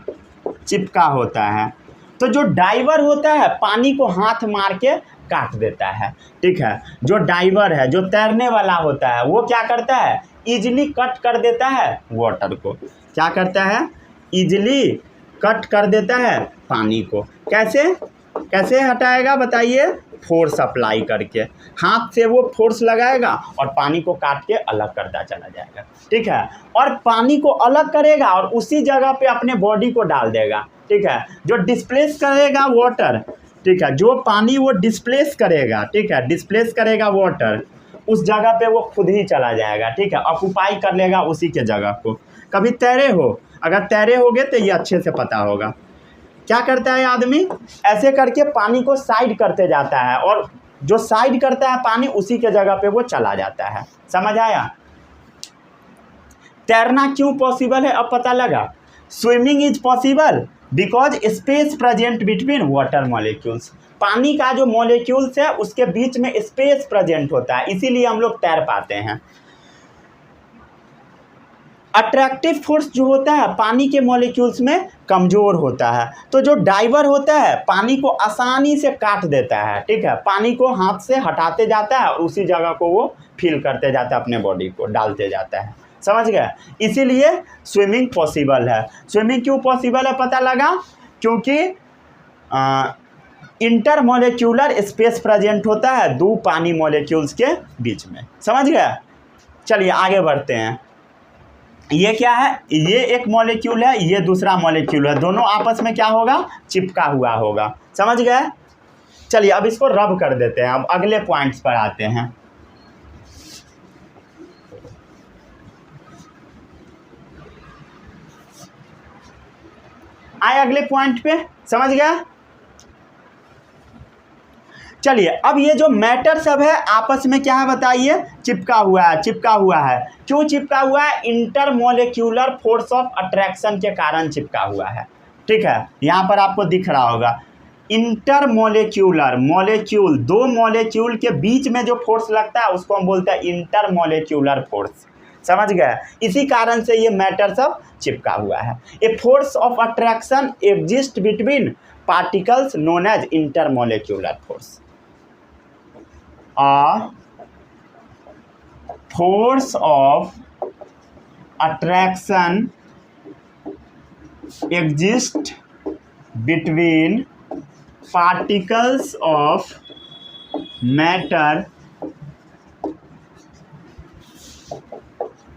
चिपका होता है। तो जो डाइवर होता है पानी को हाथ मार के काट देता है, ठीक है। जो डाइवर है, जो तैरने वाला होता है, वो क्या करता है, इजीली कट कर देता है वाटर को। क्या करता है? इजीली कट कर देता है पानी को। कैसे कैसे हटाएगा बताइए? फोर्स अप्लाई करके, हाथ से वो फोर्स लगाएगा और पानी को काट के अलग करता चला जाएगा, ठीक है। और पानी को अलग करेगा और उसी जगह पे अपने बॉडी को डाल देगा, ठीक है। जो डिस्प्लेस करेगा वाटर, ठीक है, जो पानी वो डिस्प्लेस करेगा, ठीक है, डिस्प्लेस करेगा वाटर, उस जगह पे वो खुद ही चला जाएगा, ठीक है, ऑक्यूपाई कर लेगा उसी के जगह को। कभी तैरे हो? अगर तैरे होगे तो ये अच्छे से पता होगा। क्या करता है आदमी? ऐसे करके पानी को साइड करते जाता है और जो साइड करता है पानी उसी के जगह पे वो चला जाता है। समझ आया? तैरना क्यों पॉसिबल है अब पता लगा। Swimming is possible because space present between water molecules. पानी का जो मॉलिक्यूल्स है उसके बीच में स्पेस प्रेजेंट होता है, इसीलिए हम लोग तैर पाते हैं। अट्रैक्टिव फोर्स जो होता है पानी के मॉलिक्यूल्स में कमज़ोर होता है। तो जो डाइवर होता है पानी को आसानी से काट देता है, ठीक है, पानी को हाथ से हटाते जाता है, उसी जगह को वो फिल करते जाता है, अपने बॉडी को डालते जाता है। समझ गए? इसीलिए स्विमिंग पॉसिबल है। स्विमिंग क्यों पॉसिबल है पता लगा? क्योंकि इंटरमोलिक्यूलर स्पेस प्रेजेंट होता है दो पानी मॉलिक्यूल्स के बीच में। समझ गए? चलिए आगे बढ़ते हैं। ये क्या है? ये एक मॉलिक्यूल है, ये दूसरा मॉलिक्यूल है, दोनों आपस में क्या होगा? चिपका हुआ होगा। समझ गए? चलिए अब इसको रब कर देते हैं। अब अगले पॉइंट्स पर आते हैं। आए अगले पॉइंट पे, समझ गया? चलिए अब ये जो मैटर सब है आपस में क्या है बताइए? चिपका हुआ है। चिपका हुआ है क्यों चिपका हुआ है? इंटरमोलिक्यूलर फोर्स ऑफ अट्रैक्शन के कारण चिपका हुआ है, ठीक है। यहाँ पर आपको दिख रहा होगा इंटरमोलिक्यूलर, मॉलिक्यूल, दो मॉलिक्यूल के बीच में जो फोर्स लगता है उसको हम बोलते हैं इंटरमोलिक्यूलर फोर्स। समझ गए? इसी कारण से ये मैटर सब चिपका हुआ है। A force of attraction exist between particles known as intermolecular force. A force of attraction exists between particles of matter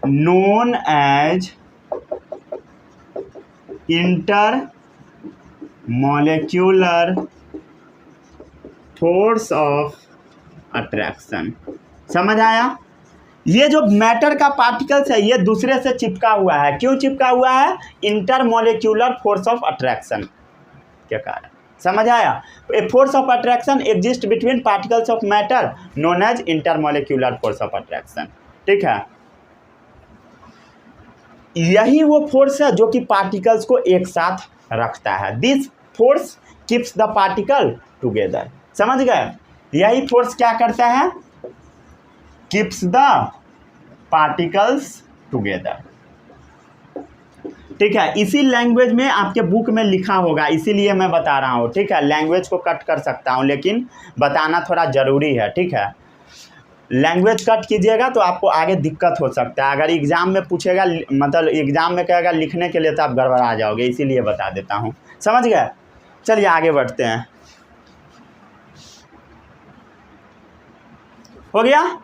known as intermolecular force of attraction। समझ आया? ये जो मैटर का पार्टिकल्स है ये दूसरे से चिपका हुआ है। क्यों चिपका हुआ है? इंटरमोलिक्यूलर फोर्स ऑफ अट्रैक्शन के कारण। समझ आया? A force of attraction exist between particles of matter known as intermolecular force of attraction. ठीक है, यही वो फोर्स है जो कि पार्टिकल्स को एक साथ रखता है। This force keeps the particle together. समझ गए? यही फोर्स क्या करता है? Keeps the particles together. ठीक है, इसी लैंग्वेज में आपके बुक में लिखा होगा, इसीलिए मैं बता रहा हूँ। ठीक है, लैंग्वेज को कट कर सकता हूँ लेकिन बताना थोड़ा ज़रूरी है। ठीक है, लैंग्वेज कट कीजिएगा तो आपको आगे दिक्कत हो सकता है। अगर एग्ज़ाम में पूछेगा, मतलब एग्ज़ाम में कहेगा लिखने के लिए, तो आप गड़बड़ा जाओगे, इसीलिए बता देता हूँ। समझ गए? चलिए आगे बढ़ते हैं। हो गया?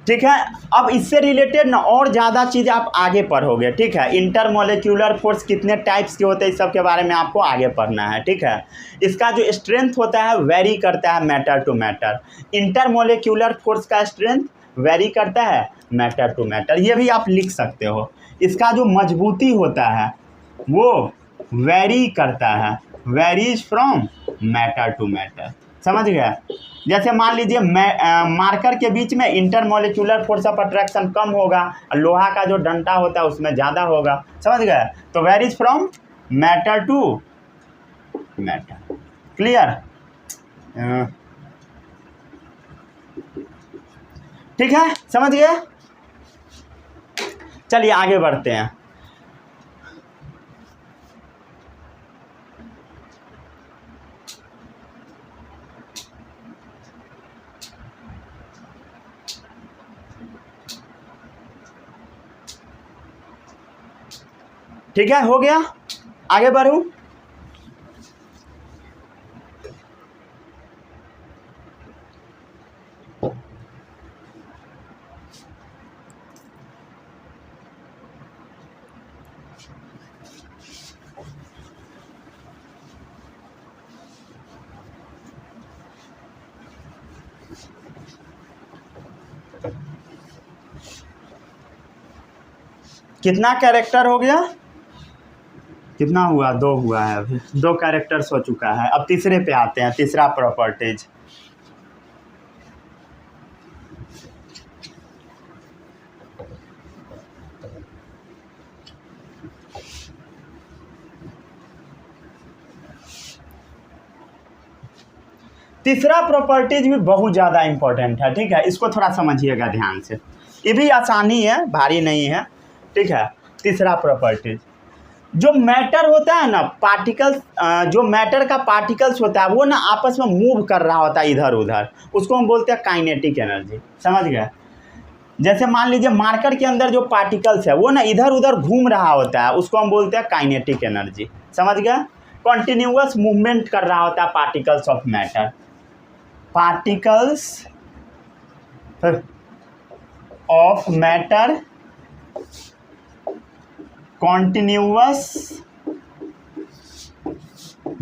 ठीक है, अब इससे रिलेटेड ना और ज़्यादा चीज़ आप आगे पढ़ोगे। ठीक है, इंटरमोलिक्यूलर फोर्स कितने टाइप्स के होते हैं, इस सब के बारे में आपको आगे पढ़ना है। ठीक है, इसका जो स्ट्रेंथ होता है वेरी करता है matter to matter. Intermolecular force का स्ट्रेंथ वेरी करता है मैटर टू मैटर, ये भी आप लिख सकते हो। इसका जो मजबूती होता है वो वेरी करता है, varies from matter to matter. समझ गए? जैसे मान लीजिए मार्कर के बीच में इंटरमोलिक्यूलर फोर्स ऑफ अट्रैक्शन कम होगा, लोहा का जो डंटा होता है उसमें ज़्यादा होगा। समझ गए? तो varies from matter to matter. Clear? ठीक है, समझ गए? चलिए आगे बढ़ते हैं। ठीक है, हो गया? आगे बढ़ूं? कितना कैरेक्टर हो गया? कितना हुआ? 2 हुआ है अभी, 2 कैरेक्टर्स हो चुका है। अब तीसरे पे आते हैं, तीसरा प्रॉपर्टीज। तीसरा प्रॉपर्टीज भी बहुत ज़्यादा इंपॉर्टेंट है। ठीक है, इसको थोड़ा समझिएगा ध्यान से, ये भी आसानी है, भारी नहीं है। ठीक है, तीसरा प्रॉपर्टीज, जो मैटर होता है ना, पार्टिकल्स, जो मैटर का पार्टिकल्स होता है वो ना आपस में मूव कर रहा होता है इधर उधर, उसको हम बोलते हैं काइनेटिक एनर्जी। समझ गए? जैसे मान लीजिए मार्कर के अंदर जो पार्टिकल्स है वो ना इधर उधर घूम रहा होता है, उसको हम बोलते हैं काइनेटिक एनर्जी। समझ गए? कंटिन्यूअस मूवमेंट कर रहा होता है particles of matter. Particles of matter continuous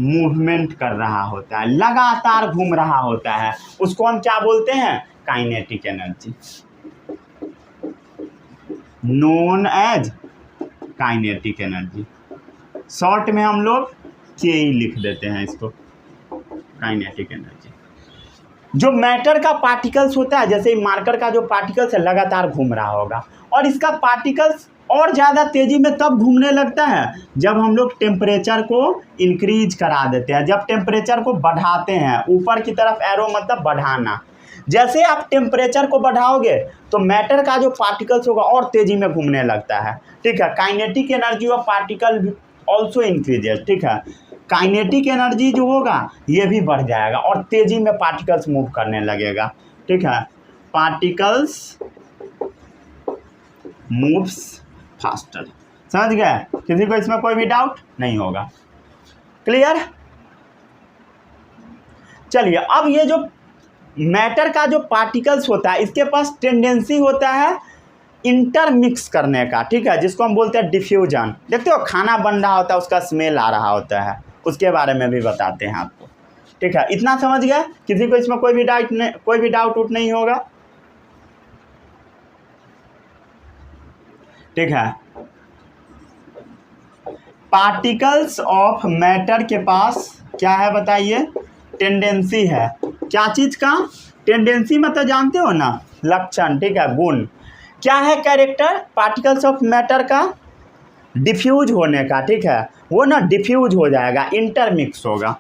movement कर रहा होता है, लगातार घूम रहा होता है, उसको हम क्या बोलते हैं? Kinetic energy, known as kinetic energy. Short में हम लोग के ही लिख देते हैं इसको, काइनेटिक एनर्जी। जो मैटर का पार्टिकल्स होता है, जैसे मार्कर का जो पार्टिकल्स है लगातार घूम रहा होगा, और इसका पार्टिकल्स और ज़्यादा तेज़ी में तब घूमने लगता है जब हम लोग टेम्परेचर को इंक्रीज करा देते हैं, जब टेम्परेचर को बढ़ाते हैं। ऊपर की तरफ एरो मतलब बढ़ाना। जैसे आप टेम्परेचर को बढ़ाओगे तो मैटर का जो पार्टिकल्स होगा और तेज़ी में घूमने लगता है। ठीक है, kinetic energy of particle also increases. ठीक है, काइनेटिक एनर्जी जो होगा ये भी बढ़ जाएगा और तेज़ी में पार्टिकल्स मूव करने लगेगा। ठीक है, पार्टिकल्स मूव्स फास्टर। समझ गए? किसी को इसमें कोई भी डाउट नहीं होगा? क्लियर। चलिए अब ये जो मैटर का जो पार्टिकल्स होता है इसके पास टेंडेंसी होता है इंटरमिक्स करने का, ठीक है, जिसको हम बोलते हैं डिफ्यूजन। देखते हो खाना बन रहा होता है उसका स्मेल आ रहा होता है, उसके बारे में भी बताते हैं आपको, ठीक है। इतना समझ गया, किसी को इसमें कोई भी डाउट नहीं होगा, ठीक है। पार्टिकल्स ऑफ मैटर के पास क्या है बताइए, टेंडेंसी है। क्या चीज का टेंडेंसी, मतलब जानते हो ना, लक्षण, ठीक है, गुण। क्या है कैरेक्टर पार्टिकल्स ऑफ मैटर का, डिफ्यूज होने का, ठीक है, वो ना डिफ्यूज हो जाएगा, इंटरमिक्स होगा।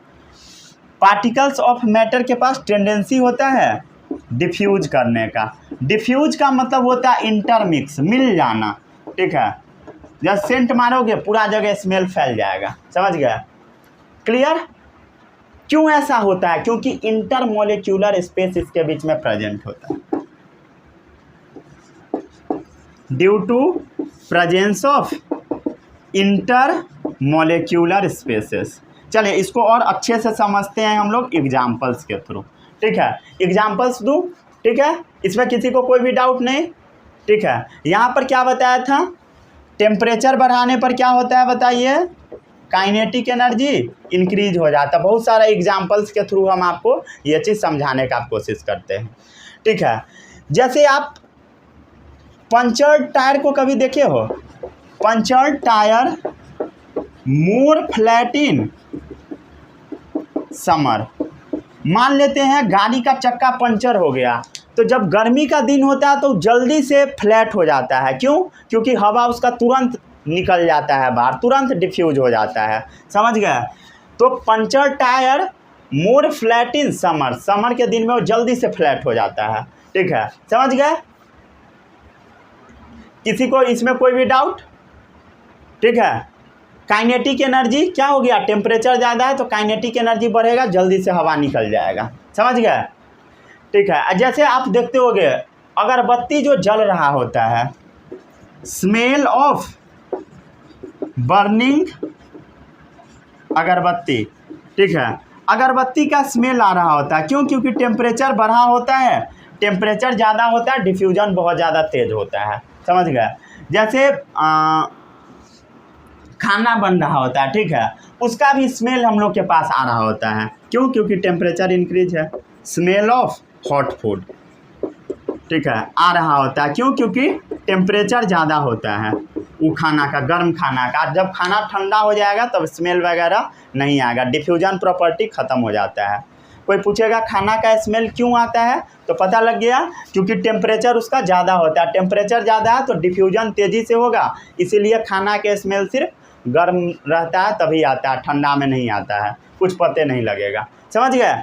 पार्टिकल्स ऑफ मैटर के पास टेंडेंसी होता है डिफ्यूज करने का। डिफ्यूज का मतलब होता है इंटरमिक्स, मिल जाना, ठीक है। जब सेंट मारोगे पूरा जगह स्मेल फैल जाएगा, समझ गए, क्लियर। क्यों ऐसा होता है, क्योंकि इंटरमोलिक्यूलर स्पेस इसके बीच में प्रेजेंट होता है, due to presence of intermolecular spaces. चलिए इसको और अच्छे से समझते हैं हम लोग एग्जाम्पल्स के थ्रू, ठीक है। एग्जाम्पल्स दूँ, ठीक है, इसमें किसी को कोई भी डाउट नहीं, ठीक है। यहाँ पर क्या बताया था, टेम्परेचर बढ़ाने पर क्या होता है बताइए, काइनेटिक एनर्जी इंक्रीज हो जाता है। बहुत सारा एग्जाम्पल्स के थ्रू हम आपको ये चीज़ समझाने का कोशिश करते हैं, ठीक है। जैसे आप पंचर्ड टायर को कभी देखे हो, punctured tyre more flat in summer. मान लेते हैं गाड़ी का चक्का पंचर हो गया, तो जब गर्मी का दिन होता है तो जल्दी से फ्लैट हो जाता है, क्यों, क्योंकि हवा उसका तुरंत निकल जाता है बाहर, तुरंत डिफ्यूज हो जाता है, समझ गए। तो puncture tyre more flat in summer, summer के दिन में वो जल्दी से फ्लैट हो जाता है, ठीक है, समझ गए। किसी को इसमें कोई भी डाउट, ठीक है। काइनेटिक एनर्जी क्या हो गया, टेम्परेचर ज़्यादा है तो काइनेटिक एनर्जी बढ़ेगा, जल्दी से हवा निकल जाएगा, समझ गए, ठीक है। जैसे आप देखते होगे अगरबत्ती जो जल रहा होता है, स्मेल ऑफ बर्निंग अगरबत्ती, ठीक है, अगरबत्ती का स्मेल आ रहा होता है, क्यों, क्योंकि टेम्परेचर बढ़ा होता है, टेम्परेचर ज़्यादा होता है, डिफ्यूजन बहुत ज़्यादा तेज होता है, समझ गए। जैसे खाना बन रहा होता है, ठीक है, उसका भी स्मेल हम लोग के पास आ रहा होता है, क्यों, क्योंकि टेम्परेचर इंक्रीज है। स्मेल ऑफ हॉट फूड, ठीक है, आ रहा होता है, क्यों, क्योंकि टेम्परेचर ज़्यादा होता है वो खाना का, गर्म खाना का। जब खाना ठंडा हो जाएगा तब स्मेल वगैरह नहीं आएगा, डिफ्यूजन प्रॉपर्टी ख़त्म हो जाता है। कोई पूछेगा खाना का स्मेल क्यों आता है, तो पता लग गया, क्योंकि टेम्परेचर उसका ज़्यादा होता है, टेम्परेचर ज़्यादा है तो डिफ्यूजन तेज़ी से होगा, इसीलिए खाना के स्मेल सिर्फ गर्म रहता है तभी आता है, ठंडा में नहीं आता है, कुछ पते नहीं लगेगा, समझ गए,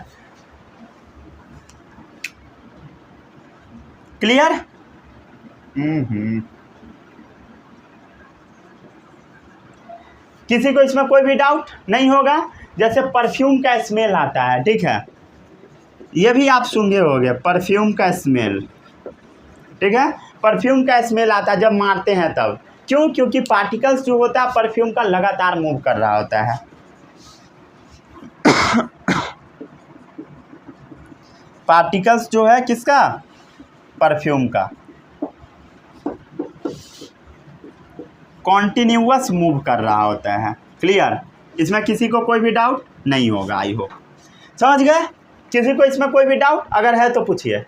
क्लियर। किसी को इसमें कोई भी डाउट नहीं होगा। जैसे परफ्यूम का स्मेल आता है, ठीक है, ये भी आप सुने होंगे, परफ्यूम का स्मेल, ठीक है, परफ्यूम का स्मेल आता है जब मारते हैं तब, क्यों, क्योंकि पार्टिकल्स जो होता है परफ्यूम का लगातार मूव कर रहा होता है। पार्टिकल्स जो है किसका, परफ्यूम का, कॉन्टिन्यूअस मूव कर रहा होता है, क्लियर। इसमें किसी को कोई भी डाउट नहीं होगा, आई होप समझ गए। किसी को इसमें कोई भी डाउट अगर है तो पूछिए,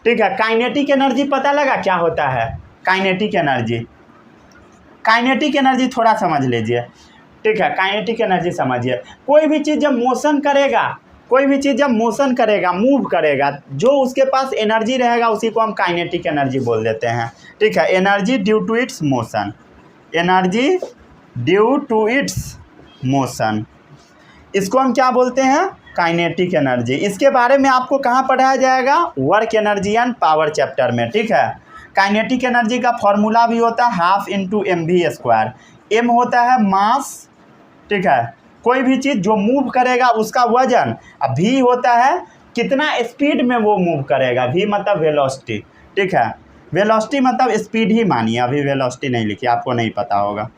ठीक है। काइनेटिक एनर्जी पता लगा क्या होता है, काइनेटिक एनर्जी, काइनेटिक एनर्जी थोड़ा समझ लीजिए, ठीक है। काइनेटिक एनर्जी समझिए, कोई भी चीज़ जब मोशन करेगा, कोई भी चीज़ जब मोशन करेगा, मूव करेगा, जो उसके पास एनर्जी रहेगा उसी को हम काइनेटिक एनर्जी बोल देते हैं, ठीक है। Energy due to its motion, energy due to its motion, इसको हम क्या बोलते हैं, काइनेटिक एनर्जी। इसके बारे में आपको कहाँ पढ़ाया जाएगा, work energy and power chapter में, ठीक है। काइनेटिक एनर्जी का फॉर्मूला भी होता है हाफ इंटू mv²। m होता है मास, ठीक है, कोई भी चीज़ जो मूव करेगा उसका वजन, अब v होता है कितना स्पीड में वो मूव करेगा, v मतलब वेलोसिटी, ठीक है, वेलोसिटी मतलब स्पीड ही मानिए, अभी वेलोसिटी नहीं लिखी, आपको नहीं पता होगा,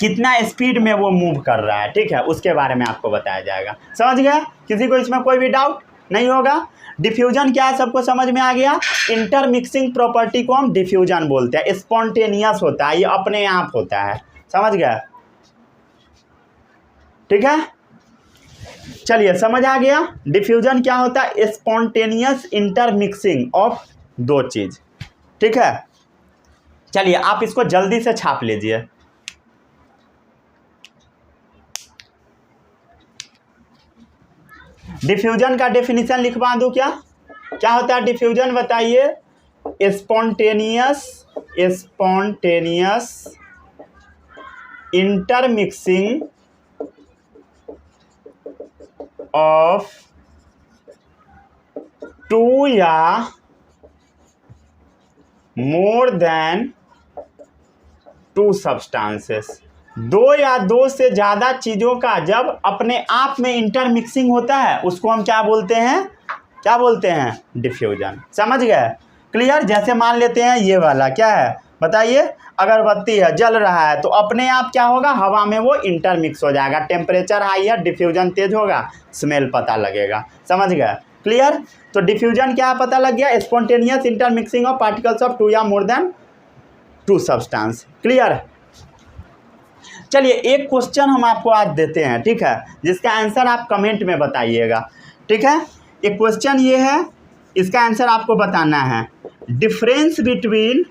कितना स्पीड में वो मूव कर रहा है, ठीक है, उसके बारे में आपको बताया जाएगा। समझ गया? किसी को इसमें कोई भी डाउट नहीं होगा? डिफ्यूजन क्या है, सबको समझ में आ गया? इंटरमिक्सिंग प्रॉपर्टी को हम डिफ्यूजन बोलते हैं। स्पॉन्टेनियस होता है, ये अपने आप होता है। समझ गया? ठीक है, चलिए समझ आ गया। डिफ्यूजन क्या होता है? स्पॉन्टेनियस इंटरमिक्सिंग ऑफ दो चीज। ठीक है, चलिए आप इसको जल्दी से छाप लीजिए। डिफ्यूजन का डेफिनेशन लिखवा दूं क्या? क्या होता है डिफ्यूजन बताइए? स्पॉन्टेनियस इंटरमिक्सिंग ऑफ टू या मोर देन टू सब्सटेंसेस। दो या दो से ज़्यादा चीज़ों का जब अपने आप में इंटरमिक्सिंग होता है उसको हम क्या बोलते हैं? क्या बोलते हैं? डिफ्यूजन। समझ गए? क्लियर? जैसे मान लेते हैं ये वाला क्या है बताइए, अगरबत्ती है, जल रहा है, तो अपने आप क्या होगा? हवा में वो इंटरमिक्स हो जाएगा। टेम्परेचर हाई है, डिफ्यूजन तेज होगा, स्मेल पता लगेगा। समझ गए? क्लियर? तो डिफ्यूजन क्या पता लग गया? Spontaneous intermixing of particles of two या more than two substance. Clear? चलिए एक क्वेश्चन हम आपको आज देते हैं, ठीक है, जिसका आंसर आप कमेंट में बताइएगा। ठीक है, एक क्वेश्चन ये है, इसका आंसर आपको बताना है। Difference between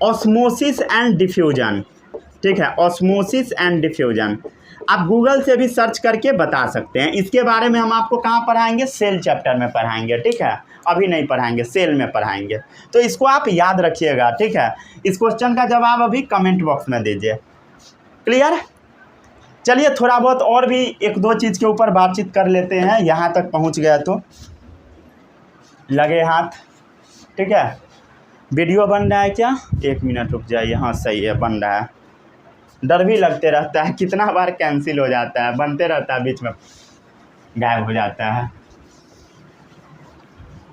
osmosis and diffusion. ठीक है, ऑस्मोसिस एंड डिफ्यूजन आप गूगल से भी सर्च करके बता सकते हैं। इसके बारे में हम आपको कहाँ पढ़ाएंगे? सेल चैप्टर में पढ़ाएंगे। ठीक है, अभी नहीं पढ़ाएंगे, सेल में पढ़ाएंगे, तो इसको आप याद रखिएगा। ठीक है, इस क्वेश्चन का जवाब अभी कमेंट बॉक्स में दीजिए। क्लियर? चलिए थोड़ा बहुत और भी एक दो चीज़ के ऊपर बातचीत कर लेते हैं। यहाँ तक पहुँच गया तो लगे हाथ। ठीक है, वीडियो बन रहा है क्या? एक मिनट रुक जाइए। हाँ सही है, बन रहा है। डर भी लगते रहता है, कितना बार कैंसिल हो जाता है, बनते रहता है, बीच में गायब हो जाता है,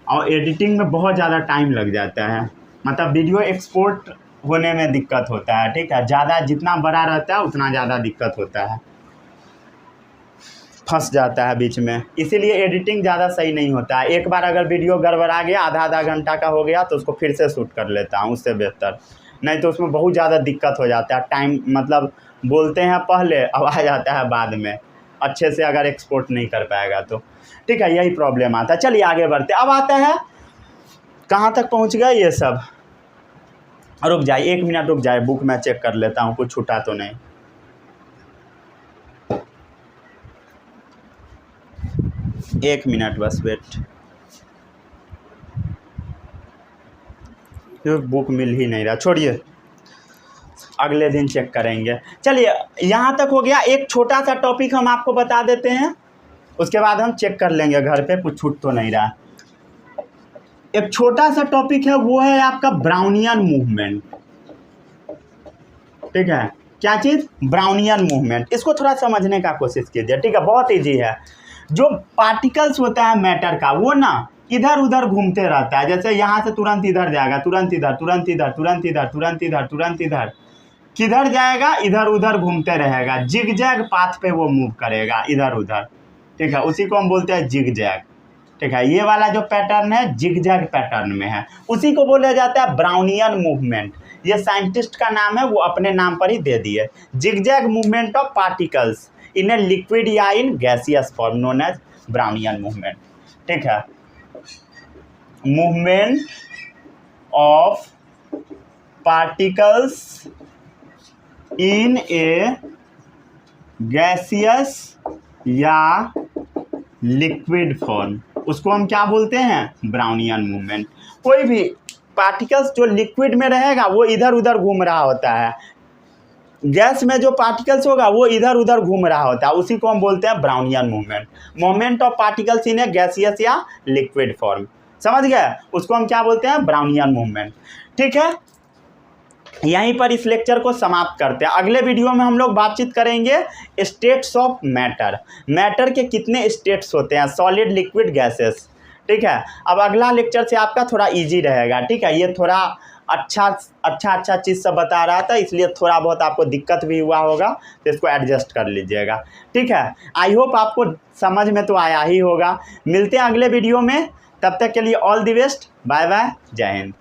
और एडिटिंग में बहुत ज़्यादा टाइम लग जाता है। मतलब वीडियो एक्सपोर्ट होने में दिक्कत होता है। ठीक है, ज़्यादा जितना बड़ा रहता है उतना ज़्यादा दिक्कत होता है, फंस जाता है बीच में, इसीलिए एडिटिंग ज़्यादा सही नहीं होता है। एक बार अगर वीडियो गड़बड़ा गया, आधा घंटा का हो गया, तो उसको फिर से शूट कर लेता हूँ, उससे बेहतर। नहीं तो उसमें बहुत ज़्यादा दिक्कत हो जाता है। टाइम मतलब बोलते हैं पहले, अब आ जाता है बाद में, अच्छे से अगर एक्सपोर्ट नहीं कर पाएगा तो। ठीक है, यही प्रॉब्लम आता है। चलिए आगे बढ़ते। अब आता है, कहाँ तक पहुँच गए ये सब? रुक जाइए, एक मिनट रुक जाइए, बुक में चेक कर लेता हूँ कुछ छूटा तो नहीं। एक मिनट बस वेट, बुक मिल ही नहीं रहा, छोड़िए अगले दिन चेक करेंगे। चलिए यहाँ तक हो गया। एक छोटा सा टॉपिक हम आपको बता देते हैं, उसके बाद हम चेक कर लेंगे घर पे कुछ छूट तो नहीं रहा। एक छोटा सा टॉपिक है, वो है आपका ब्राउनियन मूवमेंट। ठीक है, क्या चीज़? Brownian movement. इसको थोड़ा समझने का कोशिश कीजिए। ठीक है, बहुत ईजी है। जो पार्टिकल्स होता है मैटर का, वो ना इधर उधर घूमते रहता है। जैसे यहाँ से तुरंत इधर जाएगा, तुरंत इधर, तुरंत इधर, तुरंत इधर, तुरंत इधर, तुरंत इधर, किधर जाएगा? इधर उधर घूमते रहेगा। जिग जैग पाथ पे वो मूव करेगा इधर उधर। ठीक है, उसी को हम बोलते हैं जिग जैग। ठीक है, ये वाला जो पैटर्न है जिग जैग पैटर्न में है, उसी को बोला जाता है ब्राउनियन मूवमेंट। ये साइंटिस्ट का नाम है, वो अपने नाम पर ही दे दिए। Zig zag movement of particles in a liquid या in gaseous form known as Brownian movement. ठीक है, movement of particles in a gaseous या लिक्विड फॉर्म, उसको हम क्या बोलते हैं? Brownian movement. कोई भी पार्टिकल्स जो लिक्विड में रहेगा वो इधर उधर घूम रहा होता है, गैस में जो पार्टिकल्स होगा वो इधर उधर घूम रहा होता है, उसी को हम बोलते हैं Brownian movement. Moment of particles in a gaseous या लिक्विड फॉर्म, समझ गए? उसको हम क्या बोलते हैं? Brownian movement. ठीक है, यहीं पर इस लेक्चर को समाप्त करते हैं। अगले वीडियो में हम लोग बातचीत करेंगे स्टेट्स ऑफ मैटर। मैटर के कितने स्टेट्स होते हैं? Solid, liquid, gases. ठीक है, अब अगला लेक्चर से आपका थोड़ा इजी रहेगा। ठीक है, ये थोड़ा अच्छा चीज़ सब बता रहा था, इसलिए थोड़ा बहुत आपको दिक्कत भी हुआ होगा, तो इसको एडजस्ट कर लीजिएगा। ठीक है, आई होप आपको समझ में तो आया ही होगा। मिलते हैं अगले वीडियो में, तब तक के लिए all the best, bye bye, जय हिंद।